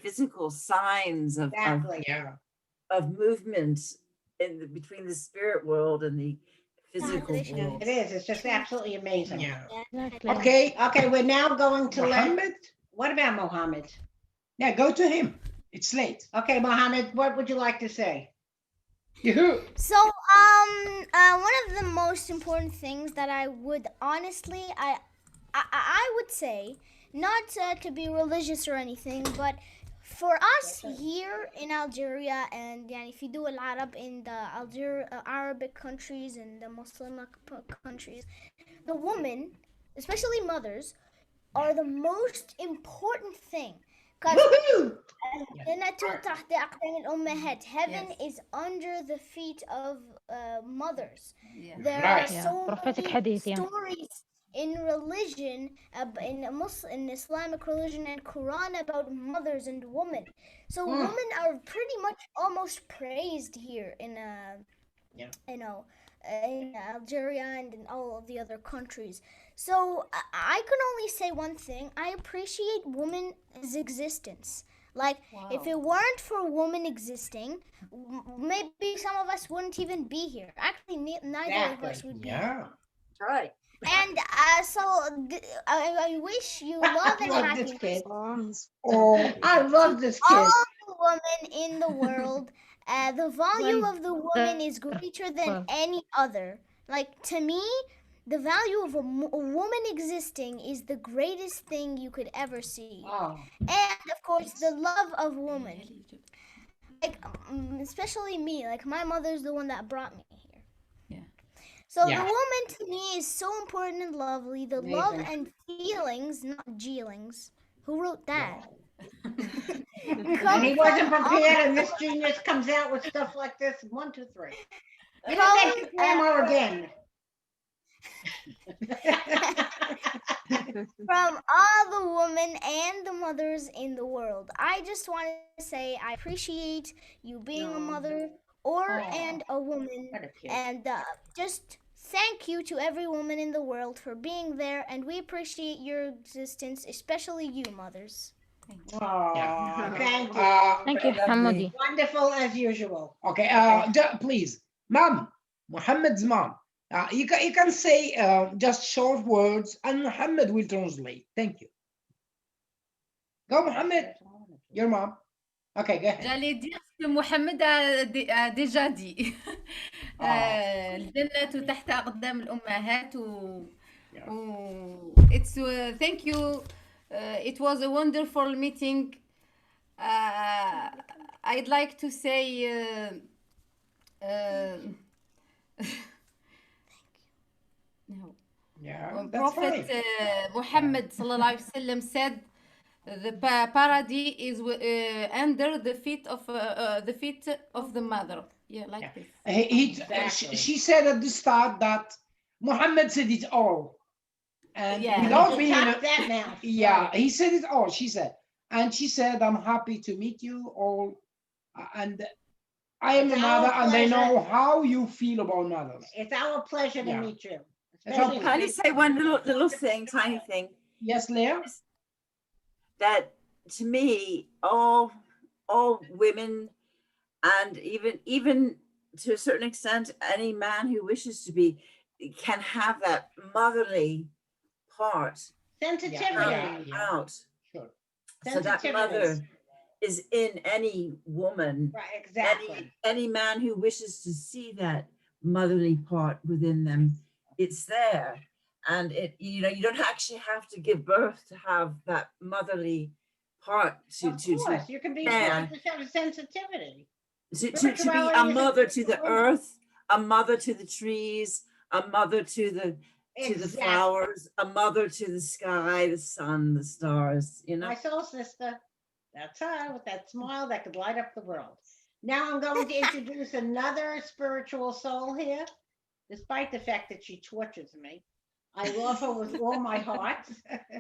physical signs Exactly. Yeah. of movement between the spirit world and the physical world. It is. It's just absolutely amazing. Yeah. Exactly. Okay. Okay, we're now going to let. Mohammed. What about Mohammed? Yeah, go to him. It's late. Okay, Mohammed, what would you like to say? Yoo-hoo. So, one of the most important things that I would honestly, I would say, not to be religious or anything, but for us here in Algeria, and if you do Al-Arab in the Arabic countries and the Muslim countries, the women, especially mothers, are the most important thing. Because Woohoo! heaven is under the feet of mothers. Yeah. There Right. are Yeah, so prophetic many hadith, yeah. stories in religion, in Islamic religion and Quran about mothers and women. So Mm. women are pretty much almost praised here in in Algeria and in all of the other countries. So I can only say one thing: I appreciate women's existence. Like, if it weren't for women existing, maybe some of us wouldn't even be here. Actually, neither of us would be. Yeah. That's right. And I wish you love and I love this happiness kid. Oh, I love this kid. all the women in the world. The value of the woman is greater than any other. Like, to me, the value of a woman existing is the greatest thing you could ever see. Oh, And of course, the love of woman. Like, especially me. Like, my mother's the one that brought me here. Yeah. So Yeah. the woman to me is so important and lovely. The love Amazing. and feelings, not geelings. Who wrote that? And he Come wasn't from prepared, and this genius comes out with stuff like this. 1, 2, 3. You didn't Come, mention grandma again. from all the women and the mothers in the world. I just want to say I appreciate you being a mother and a woman, What a kid. and just thank you to every woman in the world for being there, and we appreciate your existence, especially you mothers. Aw, thank you. Thank you, Hamadi. Wonderful as usual. Okay, please, mom, Muhammad's mom. You can say just short words, and Muhammad will translate. Thank you. Go, Muhammad. Your mom. Okay, go ahead. J'allais dire ce que Mohamed a déjà dit. الجنة تحت أقدام الأمهات it's thank you. It was a wonderful meeting. I'd like to say no. Yeah, that's Prophet fine. Muhammad sallallahu alaihi wasallam said the paradise is under the feet of the mother. Yeah, like this. Exactly. She said at the start that Muhammad said it all. And Yeah. without You being top that now. yeah, he said it all, she said. And she said, I'm happy to meet you all. And I am a It's mother, our and I know pleasure. how you feel about mothers. It's our pleasure to Yeah. meet you. It's our especially Can I just say one little thing, tiny thing? Yes, Leah? That to me, all women, and even to a certain extent, any man who wishes to be, can have that motherly part sensitivity. come out. Sure. So that Sensitivity. mother is in any woman, Right, exactly. any man who wishes to see that motherly part within them, it's there. And you don't actually have to give birth to have that motherly part Of course, you can be yeah. just have a sensitivity. to be a Spirituality is mother to the woman. earth, a mother to the trees, a mother to the Exactly. flowers, a mother to the sky, the sun, the stars, My soul sister. That's her with that smile that could light up the world. Now I'm going to introduce another spiritual soul here, despite the fact that she tortures me. I love her with all my heart.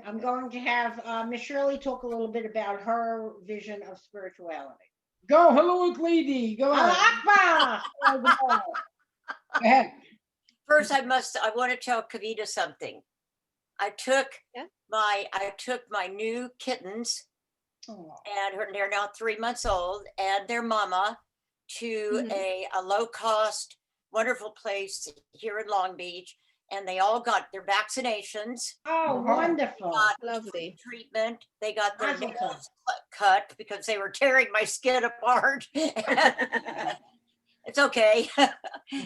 I'm going to have Miss Shirley talk a little bit about her vision of spirituality. Go, heroic lady. Go Allah ahead. Akbar! Go ahead. First, I want to tell Kavita something. I took Yeah. my new kittens, Oh, and they're now 3 months old, and their mama to a low-cost, wonderful place here in Long Beach, and they all got their vaccinations, oh, wonderful. got Lovely. treatment, they got their Mazel tov. nails cut because they were tearing my skin apart. It's okay.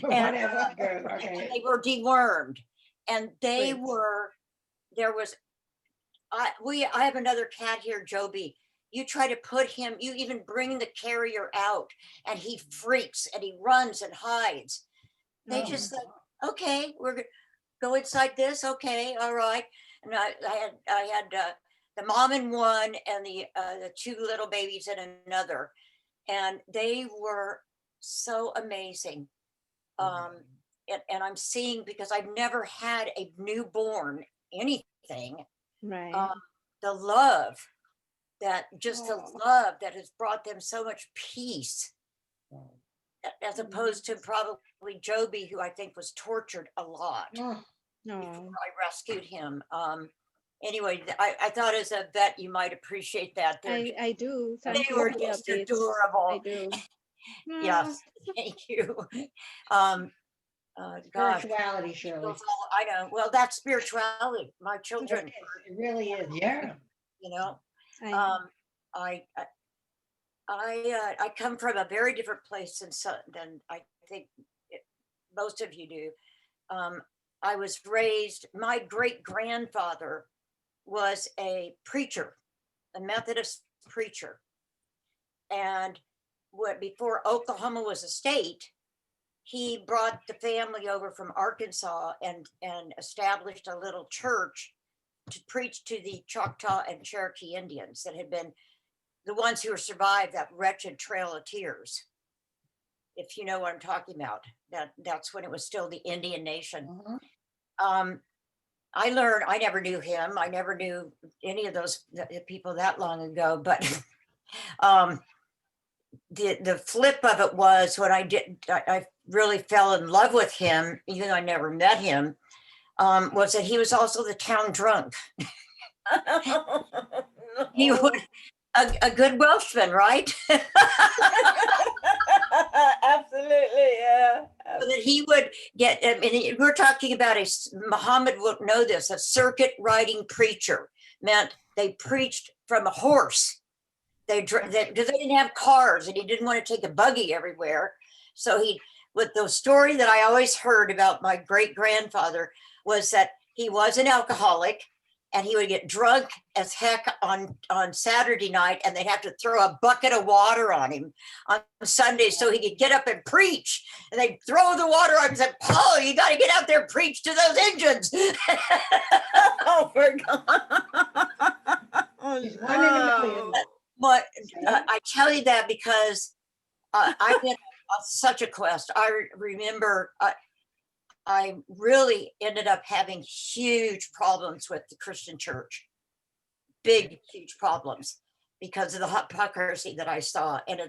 Whatever. Good. Okay. They were dewormed, and Great. I have another cat here, Joby. You try to put him, you even bring the carrier out, and he freaks and he runs and hides. They Oh. just like, okay, we're gonna go inside this. Okay, all right. And I had the mom in one and the 2 little babies in another, and they were so amazing. And I'm seeing, because I've never had a newborn anything, Right. the love that has brought them so much peace, as opposed to probably Joby, who I think was tortured a lot Oh, No. before I rescued him. Anyway, I thought as a vet you might appreciate that. I do. They Thank you were for the just updates. adorable. I do. Yes, thank you. Gosh, spirituality, Shirley. I know. Well, that's spirituality. My children, It really is. Yeah. you know. I, I come from a very different place than I think most of you do. I was raised, my great grandfather was a preacher, a Methodist preacher. And before Oklahoma was a state, he brought the family over from Arkansas and established a little church to preach to the Choctaw and Cherokee Indians that had been the ones who survived that wretched Trail of Tears. If you know what I'm talking about, that's when it was still the Indian nation. I learned, I never knew him. I never knew any of those people that long ago, but the flip of it was when I really fell in love with him, even though I never met him, was that he was also the town drunk. He would, a good Welshman, right? Absolutely, yeah. So that he would get, I mean, we're talking about Muhammad won't know this, a circuit riding preacher meant they preached from a horse. They didn't have cars and he didn't want to take a buggy everywhere. So with the story that I always heard about my great grandfather was that he was an alcoholic and he would get drunk as heck on Saturday night and they'd have to throw a bucket of water on him on Sunday so he could get up and preach. And they'd throw the water on him and say, Paul, you got to get out there and preach to those Indians. Oh, for God. He's one in a million. But I tell you that because I've been on such a quest. I remember I really ended up having huge problems with the Christian church, big, huge problems because of the hypocrisy that I saw. And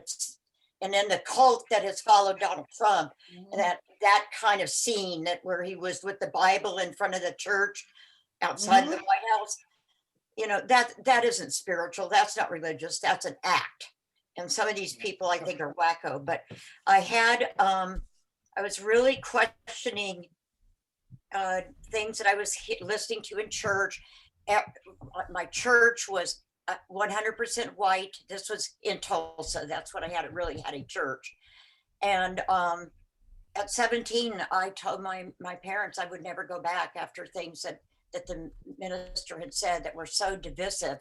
then the cult that has followed Donald Trump, and that kind of scene that where he was with the Bible in front of the church outside the White House. You know, that isn't spiritual. That's not religious. That's an act. And some of these people I think are wacko, but I was really questioning things that I was listening to in church. My church was 100% white. This was in Tulsa. That's what I really had a church. And at 17, I told my parents I would never go back after things that the minister had said that were so divisive.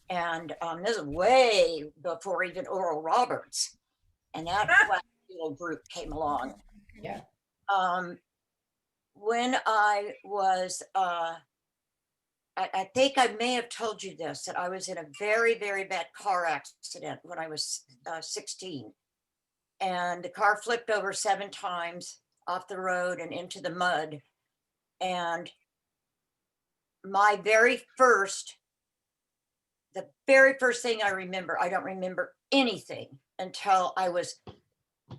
And this is way before even Oral Roberts. And that little group came along. Yeah. When I was, I think I may have told you this, that I was in a very, very bad car accident when I was 16. And the car flipped over 7 times off the road and into the mud. And the very first thing I remember, I don't remember anything until I was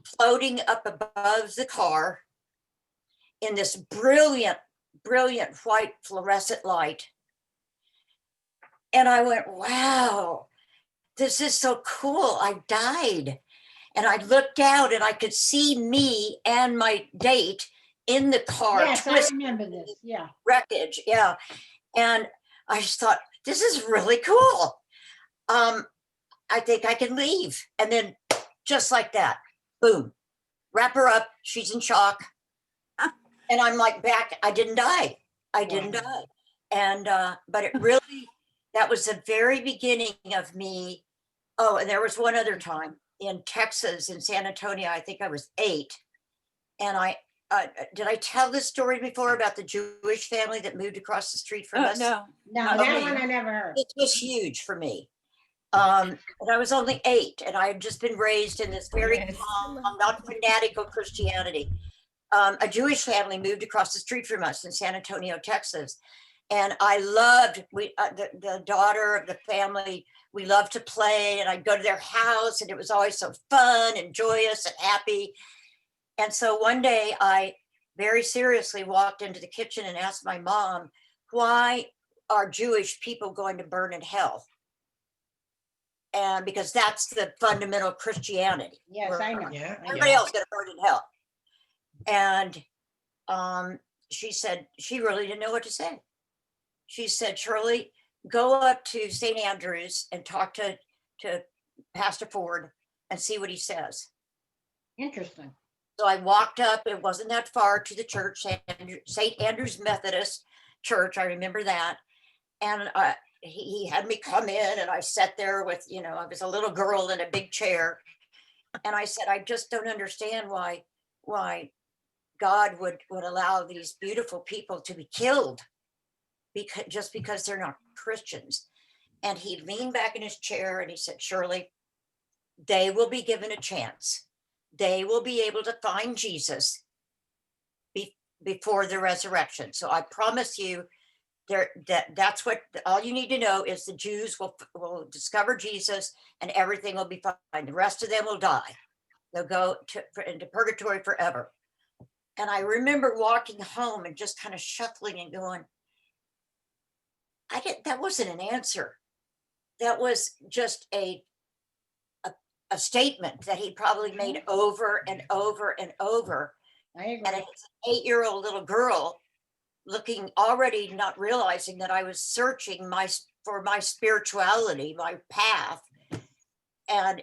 floating up above the car in this brilliant, brilliant white fluorescent light. And I went, wow, this is so cool. I died. And I looked out and I could see me and my date in the car. Yes, I remember this. Yeah. Wreckage. Yeah. And I just thought, this is really cool. I think I can leave. And then just like that, boom, wrap her up. She's in shock. And I'm like back, I didn't die. I didn't die. And, but it really, that was the very beginning of me. Oh, and there was one other time in Texas, in San Antonio, I think I was 8. And did I tell this story before about the Jewish family that moved across the street from us? No, that one I never heard. It was huge for me. And I was only 8 and I had just been raised in this very calm, not fanatical Christianity. A Jewish family moved across the street from us in San Antonio, Texas. And I loved, the daughter of the family, we loved to play and I'd go to their house and it was always so fun and joyous and happy. And so one day I very seriously walked into the kitchen and asked my mom, why are Jewish people going to burn in hell? And because that's the fundamental Christianity. Yes, I know. Yeah. Everybody else gonna burn in hell. And she said, she really didn't know what to say. She said, Shirley, go up to St. Andrews and talk to Pastor Ford and see what he says. Interesting. So I walked up, it wasn't that far, to the church, St. Andrews Methodist Church, I remember that. And he had me come in and I sat there with, I was a little girl in a big chair. And I said, I just don't understand why God would allow these beautiful people to be killed just because they're not Christians. And he leaned back in his chair and he said, Shirley, they will be given a chance. They will be able to find Jesus before the resurrection. So I promise you, that's what all you need to know is the Jews will discover Jesus and everything will be fine. The rest of them will die. They'll go into purgatory forever. And I remember walking home and just kind of shuffling and going, that wasn't an answer. That was just a statement that he probably made over and over and over. I agree. And as an 8-year-old little girl, looking already not realizing that I was searching for my spirituality, my path. And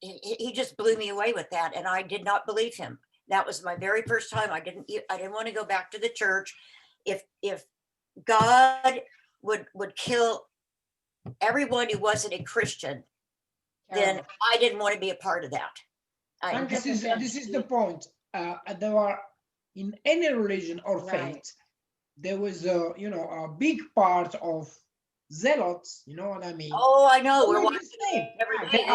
he just blew me away with that. And I did not believe him. That was my very first time. I didn't want to go back to the church. If God would kill everyone who wasn't a Christian, then I didn't want to be a part of that. This is the point. There are in any religion or faith, Right. there was a big part of zealots. You know what I mean? Oh, I know. We're All watching the same. every day.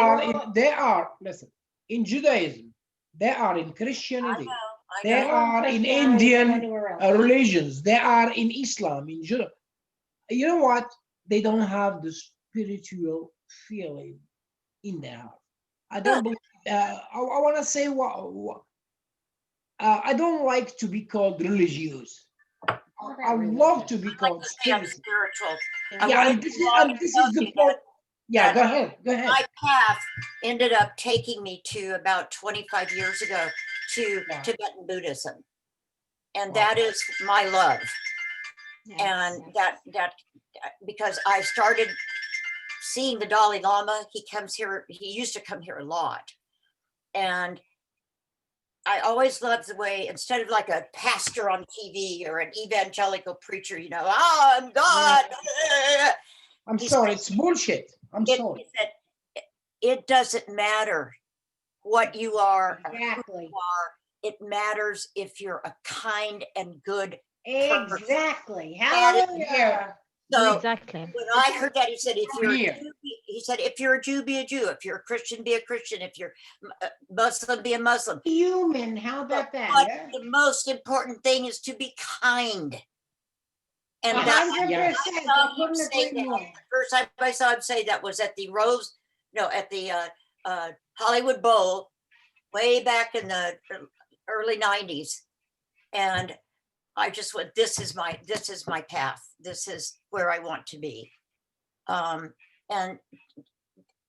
They are listen in Judaism. They are in I Christianity. know. I They know. are in Christianity Indian than anywhere else. religions. They are in Islam, in Judah. You know what? They don't have the spiritual feeling in their heart. I don't believe. I want to say what I don't like to be called religious. I love to be I like called to say I'm spiritual. spiritual. I Yeah, wanted and to this belong is to the you, point. Yeah, that go ahead. Go ahead. My path ended up taking me to about 25 years ago to Wow. Tibetan Buddhism. And Wow. that is my love. And that because I started seeing the Dalai Lama. He used to come here a lot. And I always loved the way, instead of like a pastor on TV or an evangelical preacher, I'm God. I'm He sorry, said- it's bullshit. I'm sorry. He said, it doesn't matter what you are, or who Exactly. you are. It matters if you're a kind and good. Exactly. That is- Hallelujah. So Exactly. when I heard that, he said, if you're a Here. Jew, if you're a Jew, be a Jew. If you're a Christian, be a Christian. If you're Muslim, be a Muslim. Human. How about that? But Yeah. the most important thing is to be kind. And that 100%. yeah. I couldn't agree more. the first time I saw him say that was at the Hollywood Bowl, way back in the early 90s. And I just went, this is my path. This is where I want to be. And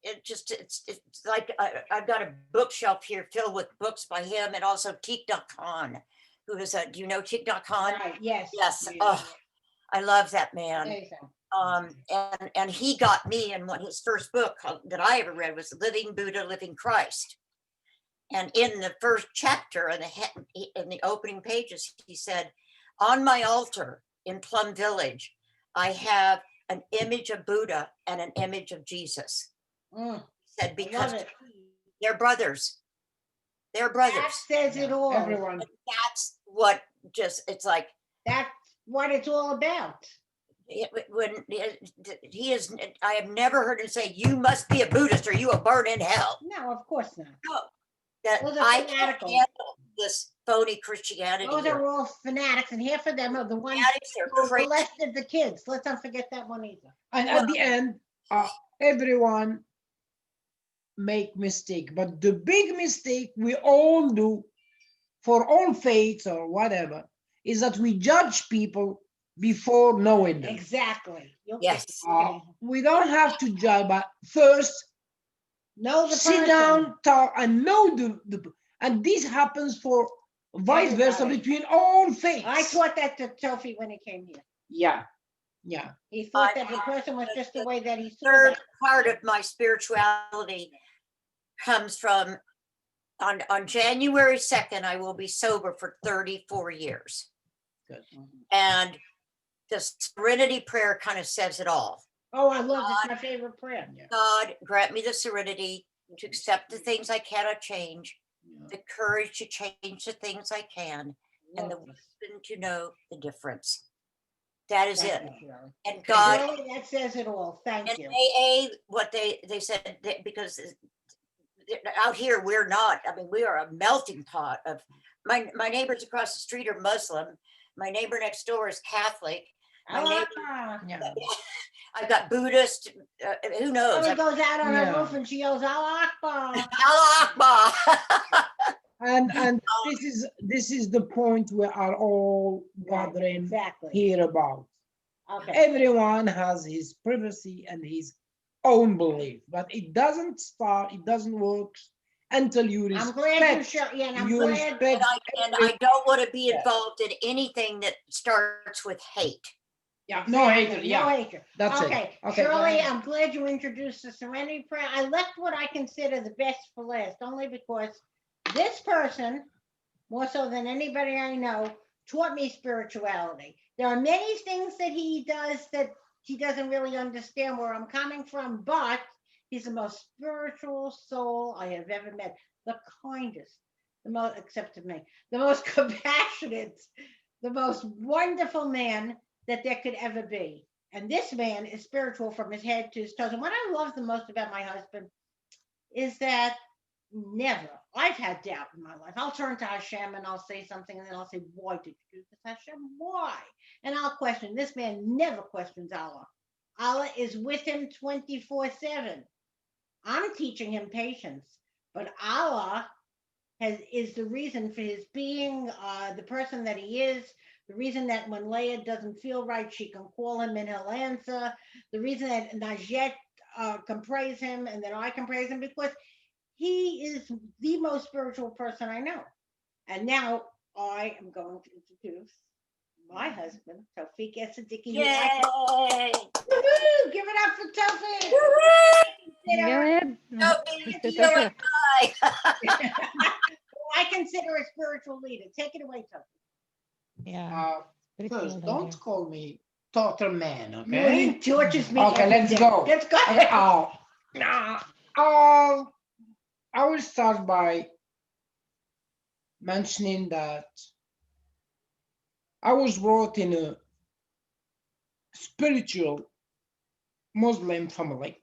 it's like I've got a bookshelf here filled with books by him, and also Thich Nhat Hanh, who is do you know Thich Nhat Hanh? Right. Yes. Yes. Oh, I love that man. Amazing. And he got me in his first book that I ever read was Living Buddha, Living Christ. And in the first chapter, in the opening pages, he said, on my altar in Plum Village, I have an image of Buddha and an image of Jesus. Mm, He said, I because love it. they're brothers. They're That brothers. says it all. Everyone. And that's what it's like. That's what it's all about. I have never heard him say, you must be a Buddhist or you will burn in hell. No, of course not. No, that Those are I can't fanatical. handle this phony Christianity. Those here. are all fanatics, and half of them are the ones Fanatics are who crazy. molested the kids. Let's not forget that one either. And at the end, everyone make mistake, but the big mistake we all do for all faiths or whatever is that we judge people before knowing them. Exactly. You'll Yes. We don't have to judge, but first know the sit person. down, talk, and know the and this happens for vice versa Everybody. between all faiths. I taught that to Sophie when he came here. Yeah. He thought that the person was just the way that he saw Third that. part of my spirituality comes from on January 2nd, I will be sober for 34 years. Good. And the serenity prayer kind of says it all. Oh, I love this. My favorite prayer. God, grant me the serenity to accept the things I cannot change, the courage to change the things I can, and the Love this. wisdom to know the difference. That is Thank it. you, Shirley. And God, Shirley, that says it all. Thank and you. AA, what they said, that because out here, we're not, I mean, we are a melting pot of, my neighbors across the street are Muslim. My neighbor next door is Catholic. My neighbor, Allah. Yeah. I've got Buddhist, who knows? Shirley goes out on her Yeah. roof and she yells, Allah Akbar. Allah Akbar. And this is the point we are all gathering Exactly. here about. Okay. Everyone has his privacy and his own belief, but it doesn't work until you I'm glad you respect. share. Yeah, and I'm You glad. respect And I don't want to be Yeah. involved in anything that starts with hate. Yeah, no hatred. No Yeah, hatred. that's Okay, it. Okay, go Shirley, ahead. I'm glad you introduced the Serenity Prayer. I left what I consider the best for last, only because this person, more so than anybody I know, taught me spirituality. There are many things that he does that he doesn't really understand where I'm coming from, but he's the most spiritual soul I have ever met. The kindest, the most, except to me, the most compassionate, the most wonderful man that there could ever be. And this man is spiritual from his head to his toes. And what I love the most about my husband is that never, I've had doubt in my life. I'll turn to Hashem and I'll say something and then I'll say, why did you do this, Hashem? Why? And I'll question. This man never questions Allah. Allah is with him 24/7. I'm teaching him patience, but Allah is the reason for his being the person that he is, the reason that when Leah doesn't feel right, she can call him and he'll answer, the reason that Najet can praise him and that I can praise him, because he is the most spiritual person I know. And now I am going to introduce my husband, Tawfiq Siddiqui. Yay! Woo-hoo! Give it up for Tawfiq. Go ahead. Mr. Tawfiq. I consider a spiritual leader. Take it away, Tawfiq. Yeah. very First, cool don't idea. call me total man, No, okay? he tortures me. Okay, every let's day. go. Let's go. Okay, I will start by mentioning that I was brought in a spiritual Muslim family.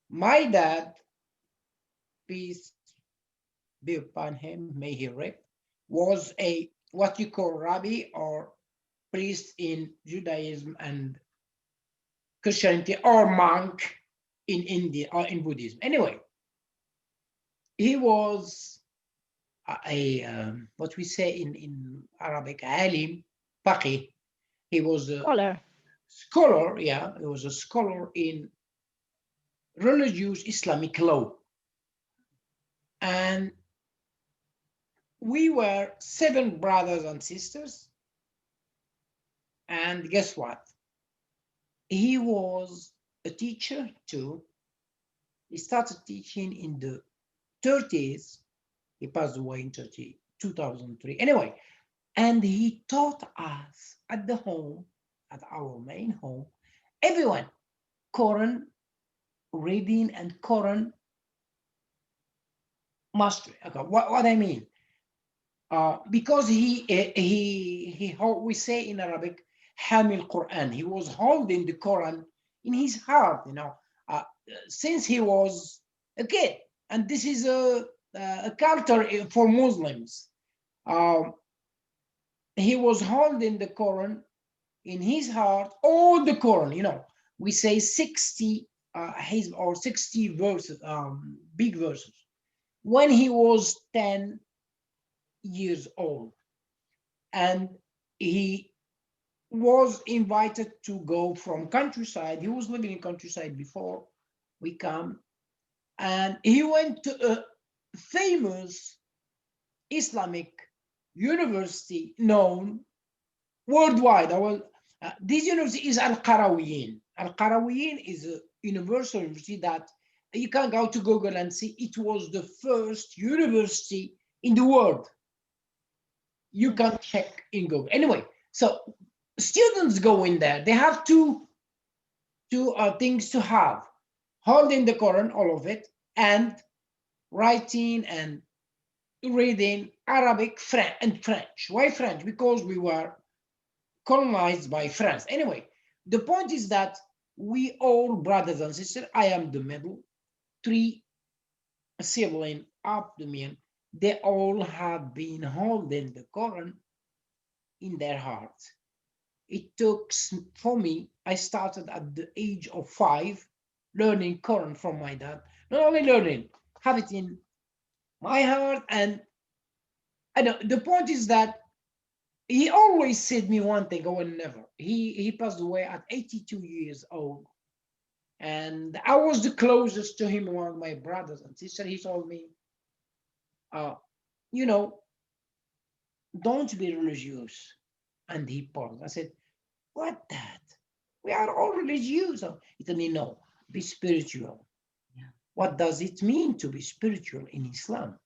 My dad, peace be upon him, may he rip, was a what you call rabbi or priest in Judaism and Christianity, or monk in India or in Buddhism. Anyway, he was what we say in Arabic, alim, faqih. He was a Scholar. scholar, yeah, he was a scholar in religious Islamic law. And we were 7 brothers and sisters. And guess what? He was a teacher too. He started teaching in the 30s. He passed away in 2003. Anyway, and he taught us at the home, at our main home, everyone, Quran reading and Quran mastery. Okay, what I mean? Because he we say in Arabic, Hamil Quran. He was holding the Quran in his heart, since he was a kid. And this is a culture for Muslims. He was holding the Quran in his heart, all the Quran, we say 60 or 60 verses, big verses, when he was 10 years old. And he was invited to go from countryside. He was living in countryside before we come. And he went to a famous Islamic university known worldwide. This university is Al-Qarawiyyin. Al-Qarawiyyin is a universal university that you can go to Google and see. It was the first university in the world. You can check in Google. Anyway, so students go in there. They have two things to have: holding the Quran, all of it, and writing and reading Arabic and French. Why French? Because we were colonized by France. Anyway, the point is that we all brothers and sisters. I am the middle, 3 siblings up the mean. They all have been holding the Quran in their hearts. It took for me. I started at the age of 5, learning Quran from my dad. Not only learning, have it in my heart. And I know the point is that he always said me one thing, oh, and never. He passed away at 82 years old. And I was the closest to him among my brothers and sisters. He told me, you know, don't be religious. And he paused. I said, what that? We are all religious. He told me, no, be spiritual. Yeah. What does it mean to be spiritual in Islam?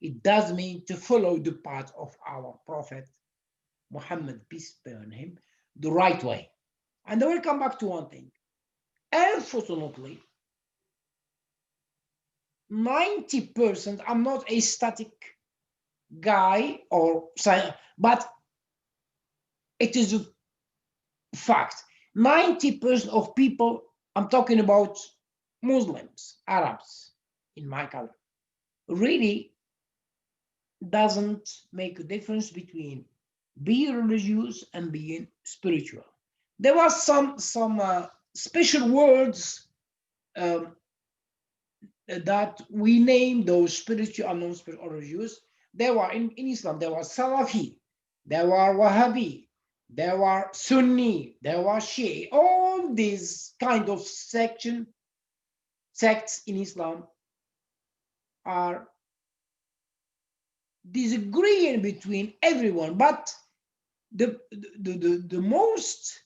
It does mean to follow the path of our Prophet Muhammad, peace be on him, the right way. And I will come back to one thing. Unfortunately, 90%, I'm not a static guy or but it is a fact. 90% of people, I'm talking about Muslims, Arabs in my color, really doesn't make a difference between being religious and being spiritual. There was some special words that we name those spiritual and non-spiritual religious. There were in Islam, there was Salafi, there were Wahhabi, there were Sunni, there were Shia. All these kind of sects in Islam are disagreeing between everyone, but the most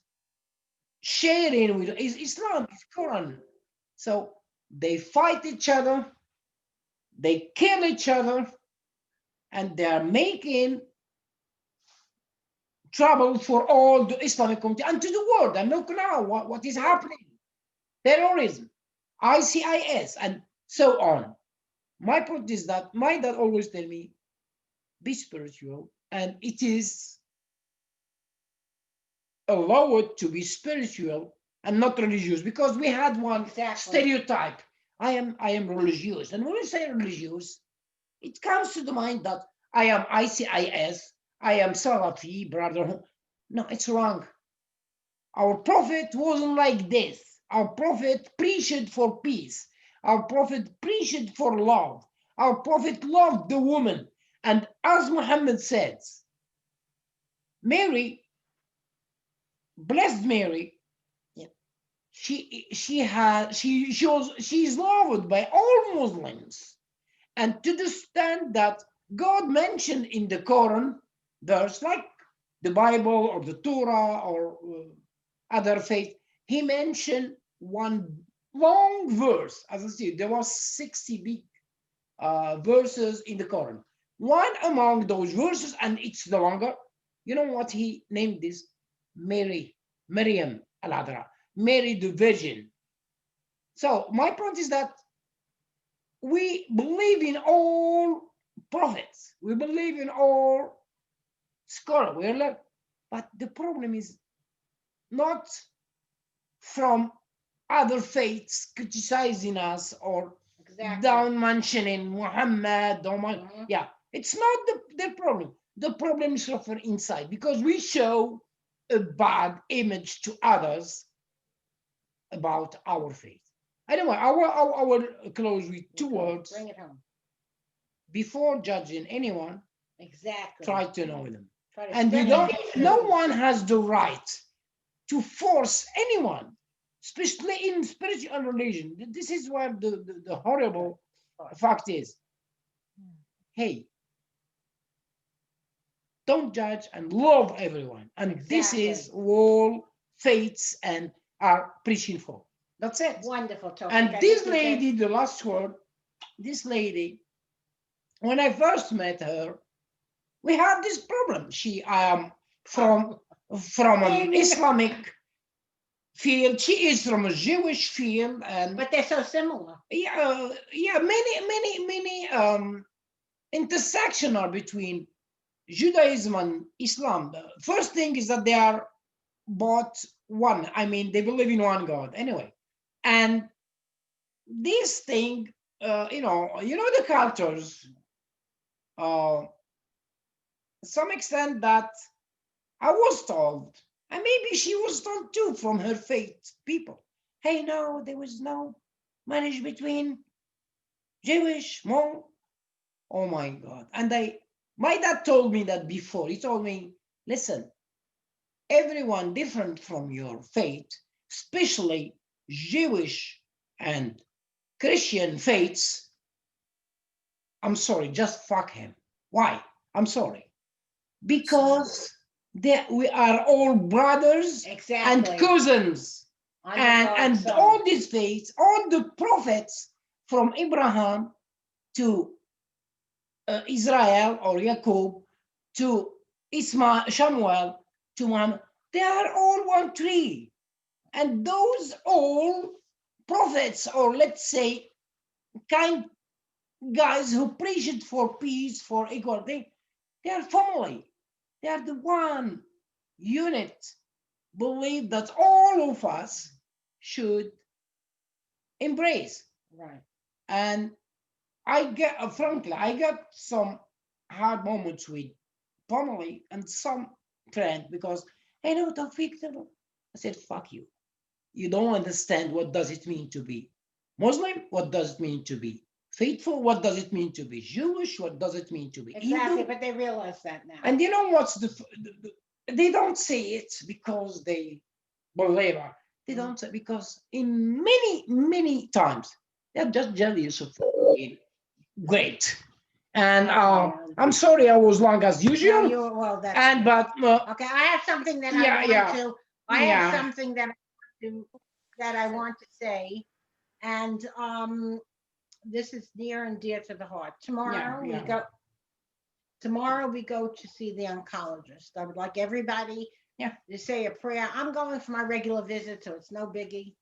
sharing with is Islam, is Quran. So they fight each other, they kill each other, and they are making trouble for all the Islamic community and to the world. And look now what is happening. Terrorism, ICIS, and so on. My point is that my dad always tell me, be spiritual, and it is allowed to be spiritual and not religious, because we had one stereotype. I am religious, and when we say religious, it comes to the mind that I am ICIS, I am Salafi, brother. No, it's wrong. Our prophet wasn't like this. Our prophet preached for peace. Our prophet preached for love. Our prophet loved the woman. And as Muhammad said, Mary, blessed Mary, she's loved by all Muslims. And to understand that God mentioned in the Quran verse, like the Bible or the Torah or other faith, he mentioned one long verse. As I said, there was 60 big verses in the Quran. One among those verses, and it's the longer, you know what he named this? Mary, Maryam al-Adra, Mary the Virgin. So my point is that we believe in all prophets. We believe in all scholars. But the problem is not from other faiths criticizing us or down mentioning Muhammad. Yeah, it's not the problem. The problem is from inside, because we show a bad image to others about our faith. Anyway, I will close with 2 words. Bring it home. Before judging anyone, Exactly. try to know them. Try to And you study don't, them. no one has the right to force anyone, especially in spiritual and religion. This is what the horrible fact is. Hey, don't judge and love everyone. And this is all faiths and are preaching for. That's it. Wonderful, Tawfiq. And I this think you lady, the last word, this lady, when I first met her, we had this problem. From an Islamic field. She is from a Jewish field, and but they're so similar. Many intersection are between Judaism and Islam, the first thing is that they are both one. I mean, they believe in one God anyway. And this thing, you know the cultures, some extent that I was told, and maybe she was told too from her faith people, hey, no, there was no marriage between Jewish, Hmong. Oh my God. And my dad told me that before. He told me, listen, everyone different from your faith, especially Jewish and Christian faiths, I'm sorry, just fuck him. Why? I'm sorry. Because we are all brothers Exactly. and cousins. Under And, God's and sun. all these faiths, all the prophets from Abraham to Israel or Jacob to Ismail, Samuel to Muhammad, they are all one tree. And those all prophets, or let's say kind guys who preached for peace, for equality, they are family. They are the one unit. Believe that all of us should embrace. Right. And frankly, I got some hard moments with family and some friend because, hey, no, Tawfiq, I said, fuck you. You don't understand what does it mean to be Muslim? What does it mean to be faithful? What does it mean to be Jewish? What does it mean to be Exactly, Hindu? but they realize that now. And you know what's they don't say it because they believe it. They don't say because in many times they're just jealous of great. And I'm sorry I was long as No, usual. well, that's And but okay. I have something that I Yeah, want yeah. to. I Yeah. have something that I want to say, and this is near and dear to the heart. Tomorrow yeah. we go. Tomorrow we go to see the oncologist. I would like everybody to say a prayer. I'm going for my regular visit, so it's no biggie.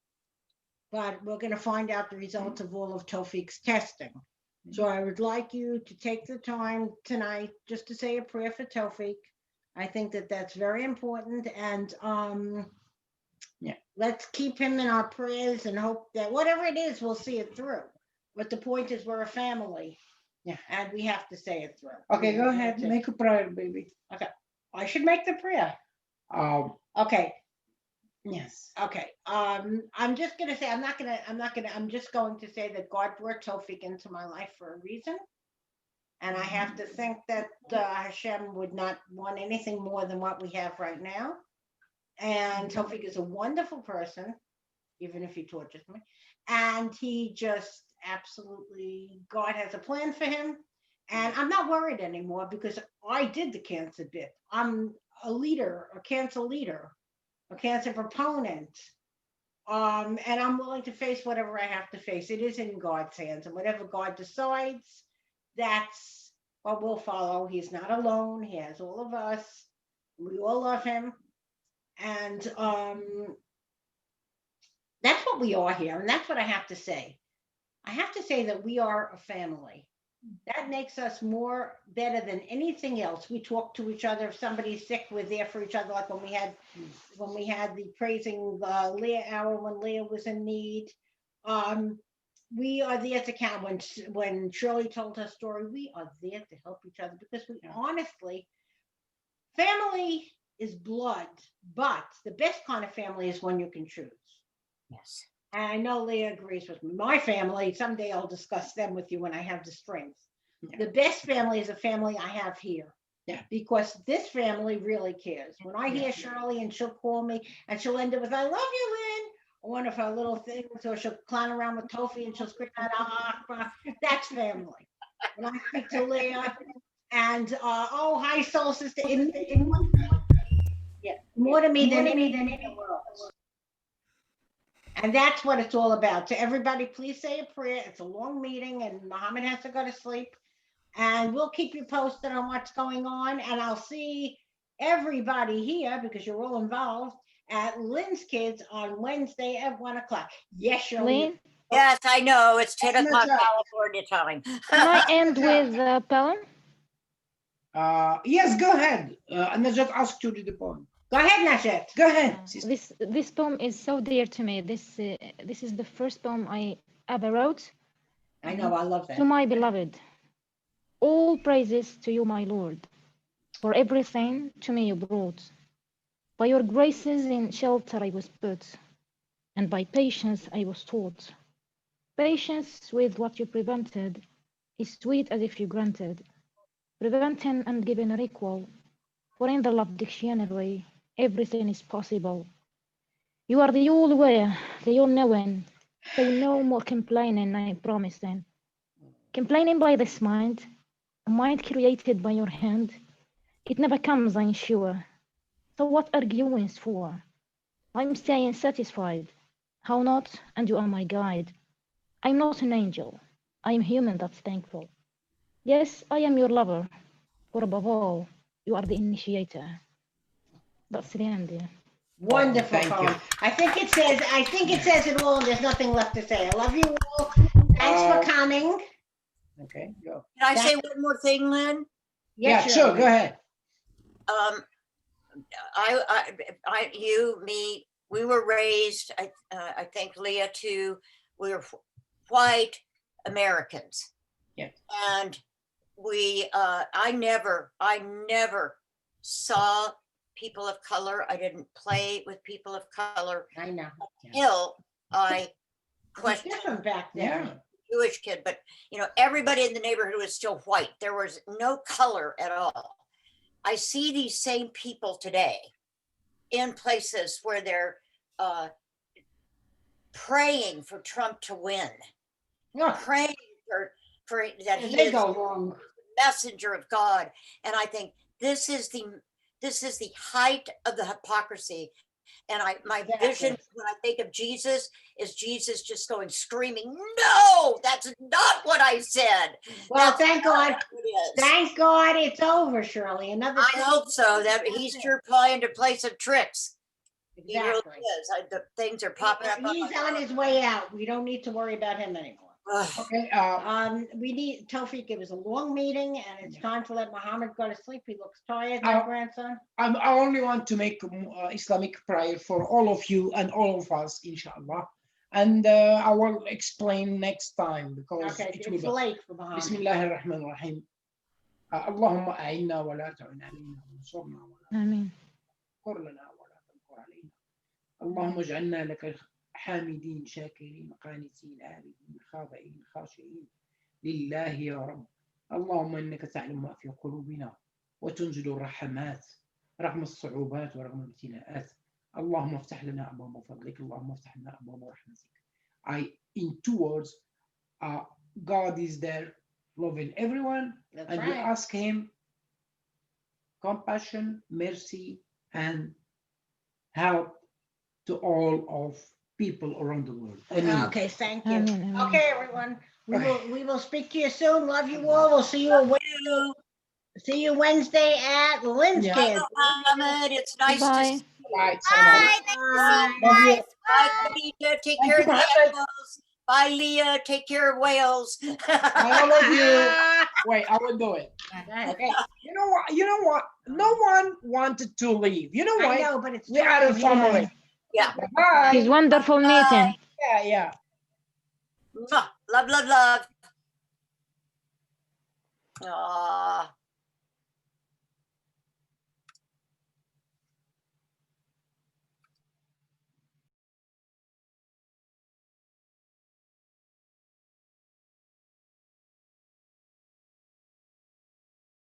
But we're going to find out the results of all of Tawfiq's testing. So I would like you to take the time tonight just to say a prayer for Tawfiq. I think that that's very important, and let's keep him in our prayers and hope that whatever it is, we'll see it through. But the point is, we're a family, and we have to say it through. Okay, go ahead, make a prayer, baby. Okay, I should make the prayer. Okay. Yes. Okay. I'm just gonna say I'm just going to say that God brought Tawfiq into my life for a reason. And I have to think that Hashem would not want anything more than what we have right now. And Tawfiq is a wonderful person, even if he tortures me. And he just absolutely, God has a plan for him. And I'm not worried anymore because I did the cancer bit. I'm a leader, a cancer leader, a cancer proponent. And I'm willing to face whatever I have to face. It is in God's hands. And whatever God decides, that's what we'll follow. He's not alone. He has all of us. We all love him. And that's what we are here. And that's what I have to say. I have to say that we are a family. That makes us more better than anything else. We talk to each other. If somebody's sick, we're there for each other. Like when we had the praising Leah hour when Leah was in need. We are there to count. When Shirley told her story, we are there to help each other because we honestly, family is blood, but the best kind of family is one you can choose. Yes. And I know Leah agrees with me. My family, someday I'll discuss them with you when I have the strength. The best family is a family I have here. Yeah. Because this family really cares. When I hear Shirley and she'll call me and she'll end it with, I love you, Lynn. Or one of her little things, or she'll clown around with Tawfiq and she'll scream out, that's family. When I speak to Leah and, oh, hi, soul sister. More to me than anything in the world. And that's what it's all about. So everybody, please say a prayer. It's a long meeting and Muhammad has to go to sleep. And we'll keep you posted on what's going on. And I'll see everybody here because you're all involved at Lynn's Kids on Wednesday at 1:00. Yes, Shirley. Lynn, Yes, I know. It's 10 o'clock California time. can I end with Pelham? Yes, go ahead. And I just asked you to the point. Go ahead, Nashat. Go ahead. sister. This poem is so dear to me. This is the first poem I ever wrote I know, I love to that. my beloved. All praises to you, my Lord, for everything to me you brought. By your graces in shelter I was put, and by patience I was taught. Patience with what you prevented is sweet as if you granted. Preventing and giving are equal, for in the love dictionary everything is possible. You are the all-aware, the all-knowing, so no more complaining, I promise then. Complaining by this mind, a mind created by your hand, it never comes, I'm sure. So what arguing's for? I'm staying satisfied. How not? And you are my guide. I'm not an angel. I am human that's thankful. Yes, I am your lover, for above all, you are the initiator. That's the end, yeah. Wonderful thank you. poem. I think it says it all, and there's nothing left to say. I love you all. Thanks for coming. Okay, go. Can I say one more thing, Lynn? Yeah, Yes, sure, Shirley. go ahead. You, me, we were raised, I think Leah too, we were white Americans. Yeah. And I never saw people of color. I didn't play with people of color I know. until I It's questioned different back then. Yeah. Jewish kid, but everybody in the neighborhood was still white. There was no color at all. I see these same people today in places where they're praying for Trump to win, Yeah, praying for that he they is go wrong. the messenger of God. And I think this is the height of the hypocrisy. And my Exactly. vision when I think of Jesus is Jesus just going screaming, no, that's not what I said. Well, That's thank not God. what it is. Thank God it's over, Shirley. Another. I hope so. That he's sure playing to play some tricks. He really Exactly. is. The things are popping up. He's on his way out. We don't need to worry about him anymore. Ugh. Okay, We need, Tawfiq, it was a long meeting and it's time to let Muhammad go to sleep. He looks tired, my grandson. I only want to make Islamic prayer for all of you and all of us, inshallah. And I will explain next time because Okay, it will it's be. late for Muhammad. بسم الله الرحمن الرحيم. اللهم أعنا ولا تعن علينا وانصرنا ولا آمين. تنكر لنا ولا تنكر علينا. اللهم اجعلنا لك حامدين شاكرين قانتين عابدين خاضعين خاشعين لله يا رب. اللهم إنك تعلم ما في قلوبنا وتنزل الرحمات رغم الصعوبات ورغم الابتلاءات. اللهم افتح لنا أبواب فضلك. اللهم افتح لنا أبواب رحمتك. In 2 words, God is there loving everyone. That's And we right. ask him compassion, mercy, and help to all of people around the world. Amen. Okay, thank you. Amen, amen. Okay, everyone. We will speak to you soon. Love you all. We'll see you Wednesday at Lynn's Yeah. Kids. Muhammad, it's nice to Bye. see Bye. Bye. Nice to see you Love you. guys. Bye, Khadija. Take care of the animals. Bye, Leah. Take care of whales. All of you. Wait, I will do it. Okay. You know what? You know what? No one wanted to leave. You know I why? know, but it's. We are a family. Yeah. Bye. It's wonderful meeting. Yeah, yeah. Mwah. Love, love, love. Aw.